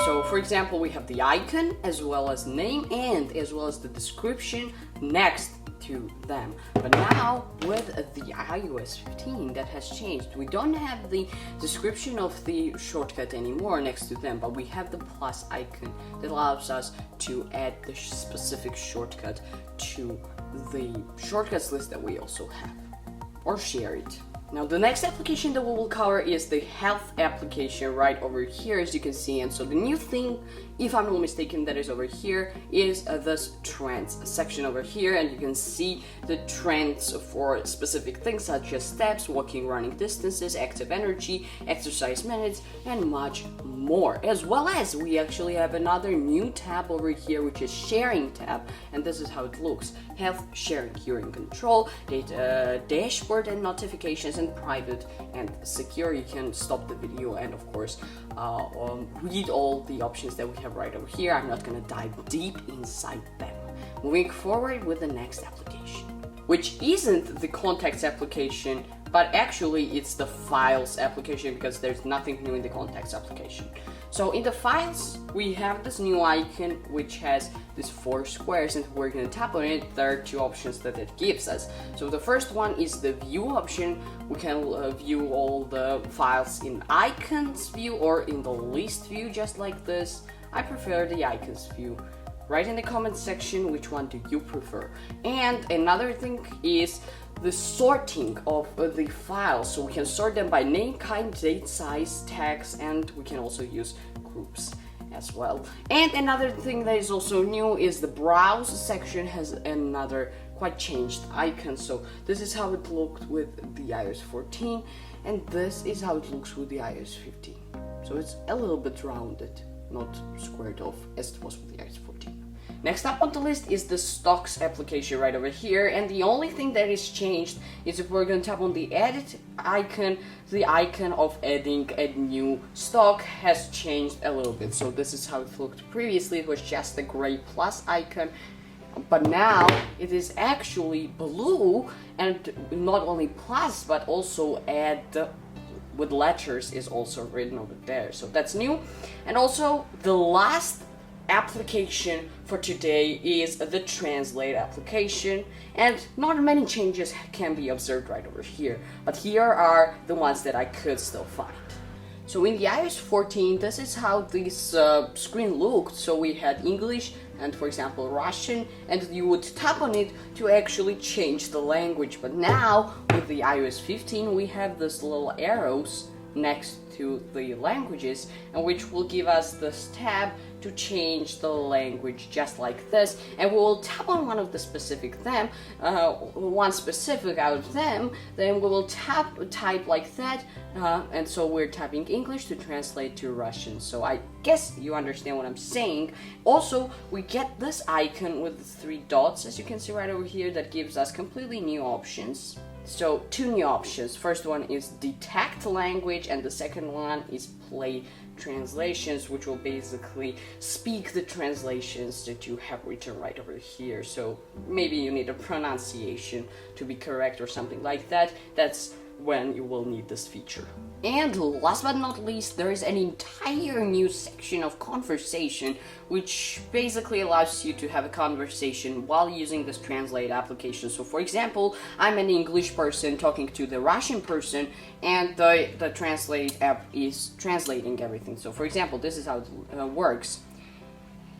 So for example, we have the icon as well as name and as well as the description next to them. But now with the iOS 15, that has changed. We don't have the description of the shortcut anymore next to them, but we have the plus icon that allows us to add the specific shortcut to the shortcuts list that we also have, or share it. Now the next application that we will cover is the health application right over here, as you can see. And so the new thing, if I'm not mistaken, that is over here is this trends section over here, and you can see the trends for specific things such as steps, walking, running distances, active energy, exercise minutes, and much more. As well as we actually have another new tab over here, which is sharing tab, and this is how it looks: health, sharing, hearing control, data, dashboard and notifications, and private and secure. You can stop the video and of course read all the options that we have right over here. I'm not going to dive deep inside them. Moving forward with the next application, which isn't the contacts application, but actually it's the files application, because there's nothing new in the contacts application. So in the files, we have this new icon which has these 4 squares, and we're going to tap on it. There are 2 options that it gives us. So the first one is the view option. We can view all the files in icons view or in the list view, just like this. I prefer the icons view. Write in the comment section which one do you prefer. And another thing is the sorting of the files. So we can sort them by name, kind, date, size, tags, and we can also use groups as well. And another thing that is also new is the browse section has another quite changed icon. So this is how it looked with the iOS 14, and this is how it looks with the iOS 15. So it's a little bit rounded, not squared off as it was with the iOS 14. Next up on the list is the stocks application right over here, and the only thing that is changed is if we're going to tap on the edit icon, the icon of adding a new stock has changed a little bit. So this is how it looked previously. It was just a gray plus icon, but now it is actually blue, and not only plus but also add with letters is also written over there. So that's new. And also the last application for today is the translate application, and not many changes can be observed right over here, but here are the ones that I could still find. So in the iOS 14, this is how this screen looked. So we had English and, for example, Russian, and you would tap on it to actually change the language. But now with the iOS 15, we have these little arrows next to the languages, and which will give us this tab to change the language just like this, and we will tap on one of the specific them, one specific out of them, then we will type like that, and so we're tapping English to translate to Russian. So I guess you understand what I'm saying. Also, we get this icon with the 3 dots, as you can see right over here, that gives us completely new options. So 2 new options. First one is detect language, and the second one is play translations, which will basically speak the translations that you have written right over here. So maybe you need a pronunciation to be correct or something like that. That's when you will need this feature. And last but not least, there is an entire new section of conversation, which basically allows you to have a conversation while using this translate application. So for example, I'm an English person talking to the Russian person, and the translate app is translating everything. So for example, this is how it works.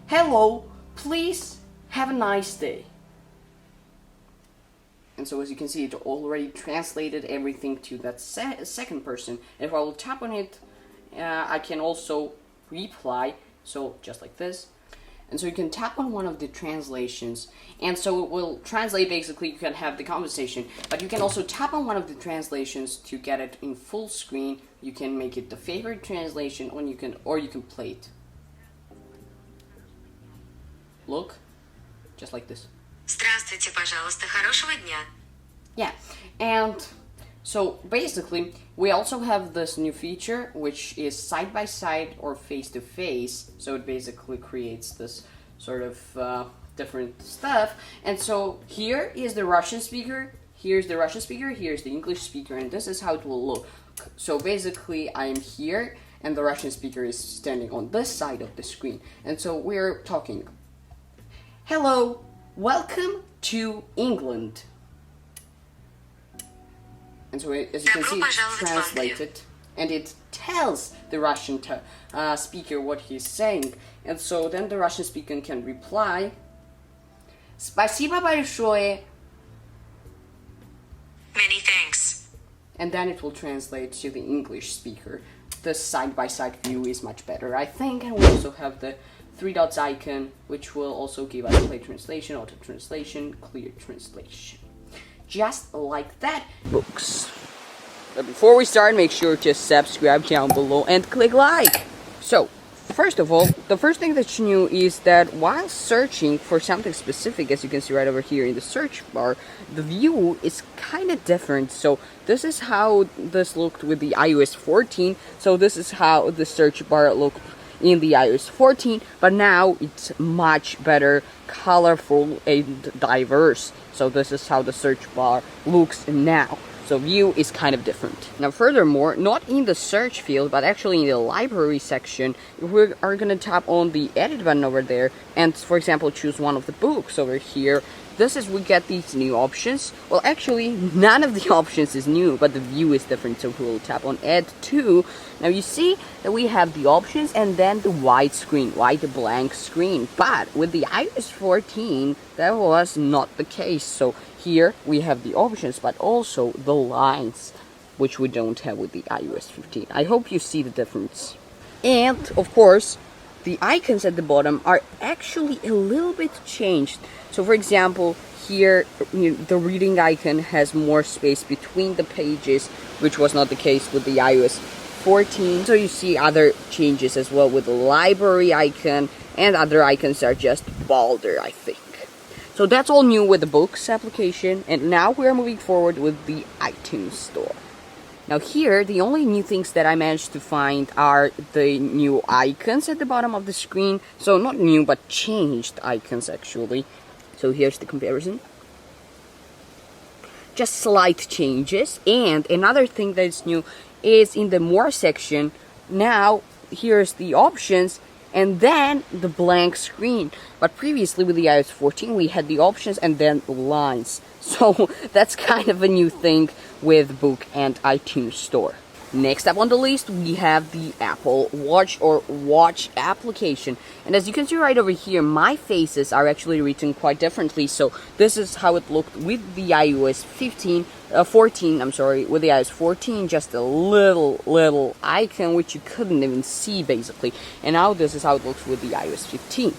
Hello, please have a nice day. And so as you can see, it already translated everything to that second person. And if I will tap on it, I can also reply, so just like this. And so you can tap on one of the translations, and so it will translate. Basically, you can have the conversation, but you can also tap on one of the translations to get it in full screen. You can make it the favorite translation, or you can play it. Look, just like this. Здравствуйте, пожалуйста, хорошего дня. Yeah, and so basically, we also have this new feature, which is side-by-side or face-to-face. So it basically creates this sort of different stuff. And so here is the Russian speaker, here's the Russian speaker, here's the English speaker, and this is how it will look. So basically, I'm here, and the Russian speaker is standing on this side of the screen. And so we're talking. Hello, welcome to England. And so as you can see, it's translated, and it tells the Russian speaker what he's saying. And so then the Russian speaker can reply, "Спасибо большое." Many thanks. And then it will translate to the English speaker. The side-by-side view is much better, I think, and we also have the 3 dots icon, which will also give us play translation, auto translation, clear translation. Just like that, books. But before we start, make sure to subscribe down below and click like. So, first of all, the first thing that's new is that while searching for something specific, as you can see right over here in the search bar, the view is kind of different. So this is how this looked with the iOS 14. So this is how the search bar looked in the iOS 14, but now it's much better, colorful and diverse. So this is how the search bar looks now. So view is kind of different. Now furthermore, not in the search field, but actually in the library section, we are going to tap on the edit button over there and, for example, choose one of the books over here. We get these new options. Well, actually, none of the options is new, but the view is different, so we will tap on Add To. Now you see that we have the options and then the white blank screen. But with the iOS 14, that was not the case. So here we have the options, but also the lines, which we don't have with the iOS 15. I hope you see the difference. And, of course, the icons at the bottom are actually a little bit changed. So for example, here the reading icon has more space between the pages, which was not the case with the iOS 14. So you see other changes as well with the library icon, and other icons are just bolder, I think. So that's all new with the books application, and now we're moving forward with the iTunes Store. Now here, the only new things that I managed to find are the new icons at the bottom of the screen. So not new, but changed icons actually. So here's the comparison. Just slight changes. And another thing that is new is in the More section. Now, here's the options and then the blank screen. But previously with the iOS 14, we had the options and then lines. So that's kind of a new thing with Book and iTunes Store. Next up on the list, we have the Apple Watch or Watch application. And as you can see right over here, my faces are actually written quite differently. So this is how it looked with the iOS 14, with the iOS 14, just a little icon which you couldn't even see basically. And now this is how it looks with the iOS 15.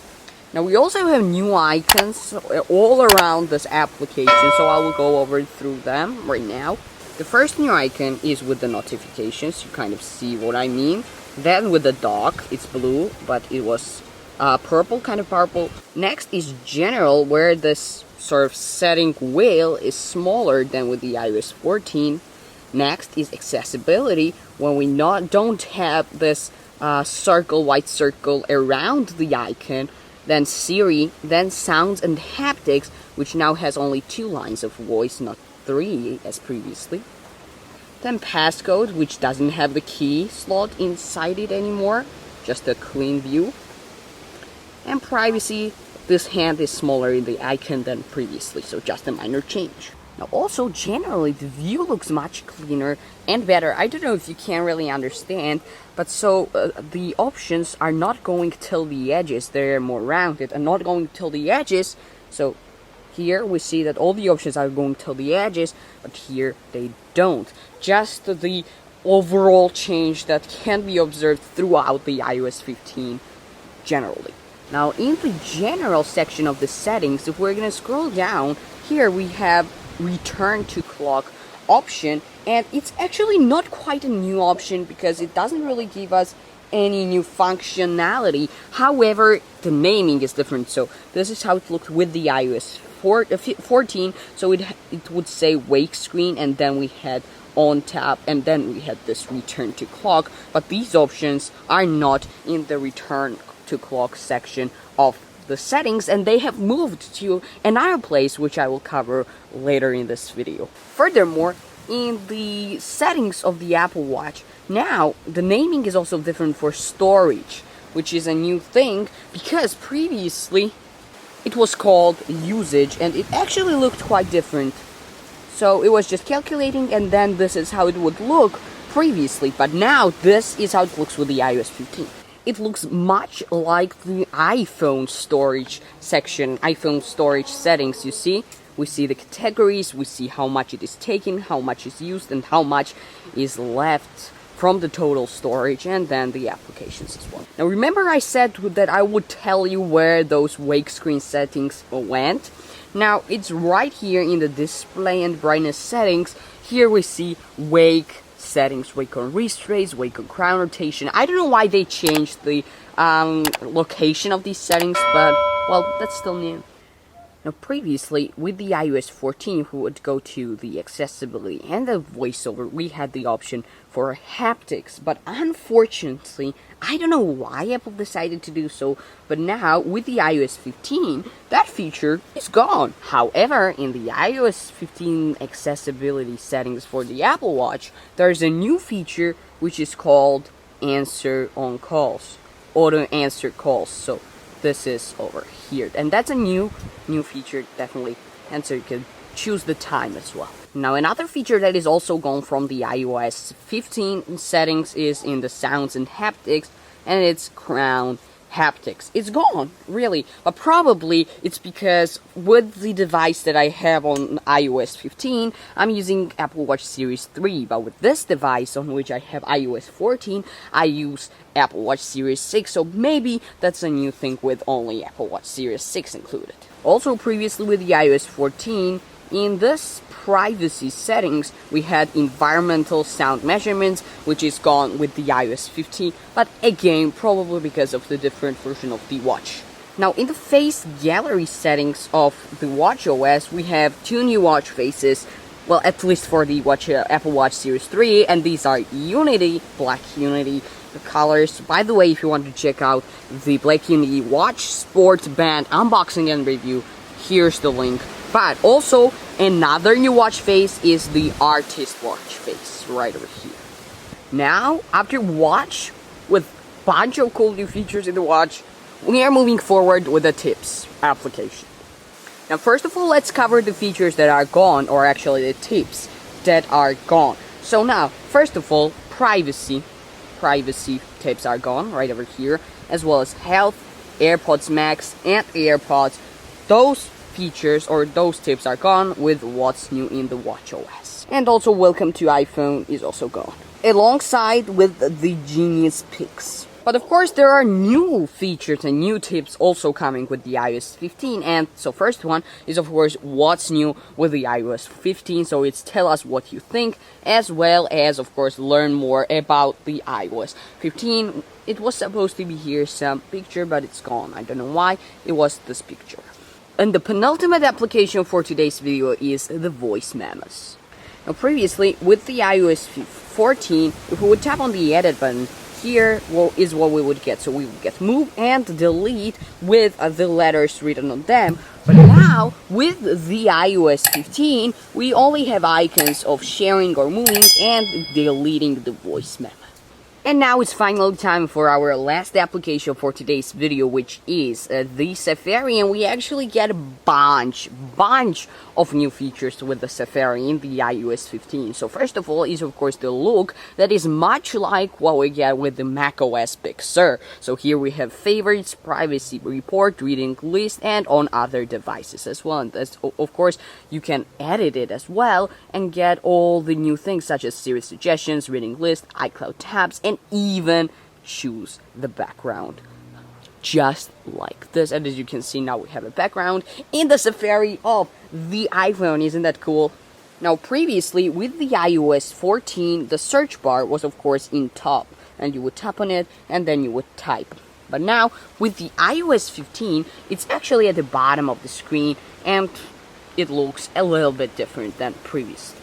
Now we also have new icons all around this application, so I will go over through them right now. The first new icon is with the notifications, you kind of see what I mean. Then with the dock, it's blue, but it was purple, kind of purple. Next is general, where this sort of setting wheel is smaller than with the iOS 14. Next is accessibility, when we don't have this white circle around the icon. Then Siri, then sounds and haptics, which now has only 2 lines of voice, not 3 as previously. Then passcode, which doesn't have the key slot inside it anymore, just a clean view. And privacy, this hand is smaller in the icon than previously, so just a minor change. Now also generally the view looks much cleaner and better. I don't know if you can really understand, but so the options are not going till the edges, they're more rounded and not going till the edges. So here we see that all the options are going till the edges, but here they don't. Just the overall change that can be observed throughout the iOS 15 generally. Now in the general section of the settings, if we're gonna scroll down, here we have return to clock option, and it's actually not quite a new option because it doesn't really give us any new functionality. However, the naming is different, so this is how it looked with the iOS 14. So it would say wake screen, and then we had on tap, and then we had this return to clock, but these options are not in the return to clock section of the settings, and they have moved to another place which I will cover later in this video. Furthermore, in the settings of the Apple Watch, now the naming is also different for storage, which is a new thing because previously it was called usage and it actually looked quite different. So it was just calculating, and then this is how it would look previously, but now this is how it looks with the iOS 15. It looks much like the iPhone storage section, iPhone storage settings, you see? We see the categories, we see how much it is taken, how much is used, and how much is left from the total storage, and then the applications as well. Now remember I said that I would tell you where those wake screen settings went? Now it's right here in the display and brightness settings. Here we see wake settings, wake on wrist raise, wake on crown rotation. I don't know why they changed the location of these settings, but well, that's still new. Now previously, with the iOS 14, we would go to the accessibility and the voiceover, we had the option for haptics, but unfortunately, I don't know why Apple decided to do so, but now with the iOS 15, that feature is gone. However, in the iOS 15 accessibility settings for the Apple Watch, there's a new feature which is called answer on calls, auto answer calls. So this is over here, and that's a new feature definitely, and so you can choose the time as well. Now another feature that is also gone from the iOS 15 settings is in the sounds and haptics, and it's crown haptics. It's gone, really, but probably it's because with the device that I have on iOS 15, I'm using Apple Watch Series 3, but with this device on which I have iOS 14, I use Apple Watch Series 6, so maybe that's a new thing with only Apple Watch Series 6 included. Also previously with the iOS 14, in this privacy settings, we had environmental sound measurements, which is gone with the iOS 15, but again, probably because of the different version of the watch. Now, in the face gallery settings of the watchOS, we have 2 new watch faces, well, at least for the Apple Watch Series 3, and these are Unity, Black Unity, the colors. By the way, if you want to check out the Black Unity Watch Sport Band unboxing and review, here's the link. But also, another new watch face is the artist watch face, right over here. Now, after watch, with a bunch of cool new features in the watch, we are moving forward with the tips application. Now, first of all, let's cover the features that are gone, or actually the tips that are gone. So now, first of all, privacy tips are gone right over here, as well as health, AirPods Max, and AirPods. Those features or those tips are gone with what's new in the watchOS. And also welcome to iPhone is also gone, alongside with the Genius Picks. But of course there are new features and new tips also coming with the iOS 15, and so first one is of course what's new with the iOS 15, so it's tell us what you think, as well as of course learn more about the iOS 15. It was supposed to be here some picture, but it's gone. I don't know why it was this picture. And the penultimate application for today's video is the voice memos. Now previously with the iOS 14, if we would tap on the edit button, here is what we would get. So we would get move and delete with the letters written on them. But now with the iOS 15, we only have icons of sharing or moving and deleting the voice memo. And now it's finally time for our last application for today's video, which is the Safari, and we actually get a bunch of new features with the Safari in the iOS 15. So first of all is of course the look that is much like what we get with the macOS Big Sur. So here we have favorites, privacy report, reading list, and on other devices as well. And of course you can edit it as well and get all the new things such as Siri suggestions, reading list, iCloud tabs, and even choose the background just like this. And as you can see, now we have a background in the Safari of the iPhone. Isn't that cool? Now previously with the iOS 14, the search bar was of course in top, and you would tap on it and then you would type. But now with the iOS 15, it's actually at the bottom of the screen, and it looks a little bit different than previously.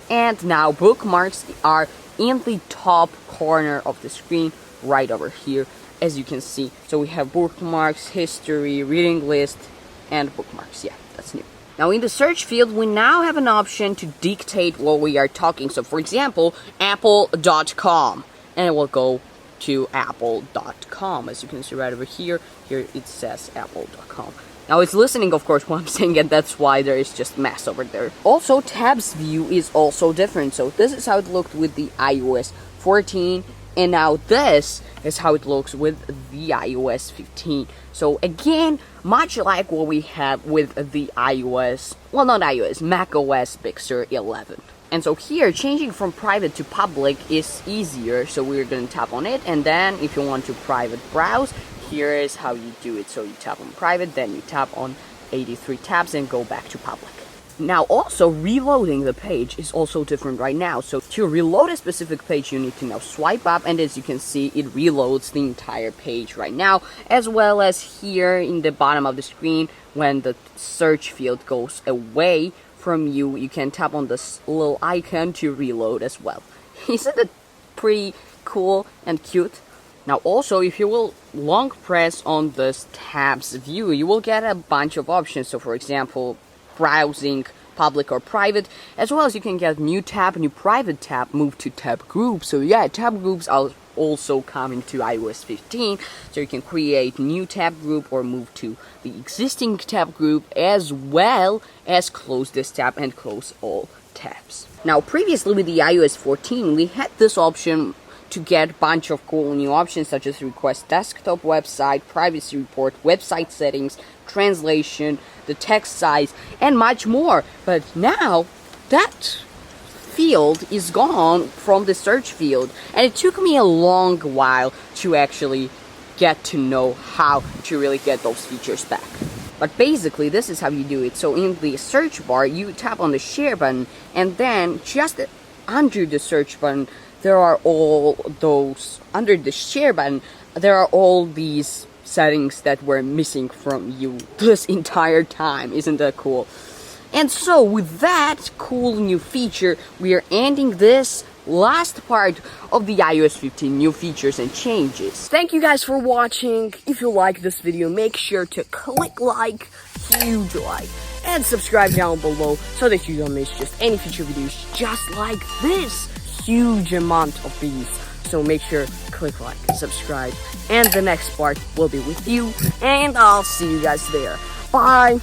And now bookmarks are in the top corner of the screen right over here, as you can see. So we have bookmarks, history, reading list, and bookmarks. Yeah, that's new. Now in the search field, we now have an option to dictate what we are talking. So for example, apple.com, and it will go to apple.com. As you can see right over here it says apple.com. Now it's listening, of course, while I'm saying it, that's why there is just mess over there. Also, tabs view is also different. So this is how it looked with the iOS 14, and now this is how it looks with the iOS 15. So again, much like what we have with the macOS Big Sur 11. And so here, changing from private to public is easier. So we're going to tap on it, and then if you want to private browse, here is how you do it. So you tap on private, then you tap on 83 tabs and go back to public. Now also reloading the page is also different right now. So to reload a specific page, you need to now swipe up, and as you can see, it reloads the entire page right now, as well as here in the bottom of the screen, when the search field goes away from you, you can tap on this little icon to reload as well. Isn't it pretty cool and cute? Now also, if you will long press on this tabs view, you will get a bunch of options. So for example, browsing, public or private, as well as you can get new tab, new private tab, move to tab groups. So yeah, tab groups are also coming to iOS 15. So you can create new tab group or move to the existing tab group, as well as close this tab and close all tabs. Now previously with the iOS 14, we had this option to get a bunch of cool new options such as request desktop website, privacy report, website settings, translation, the text size, and much more. But now that field is gone from the search field, and it took me a long while to actually get to know how to really get those features back. But basically this is how you do it. So in the search bar, you tap on the share button, and then just under the search button, there are all those, under the share button, there are all these settings that were missing from you this entire time. Isn't that cool? And so with that cool new feature, we are ending this last part of the iOS 15 new features and changes. Thank you guys for watching. If you like this video, make sure to click like, huge like, and subscribe down below so that you don't miss just any future videos just like this. Huge amount of these, so make sure click like, subscribe, and the next part will be with you, and I'll see you guys there. Bye.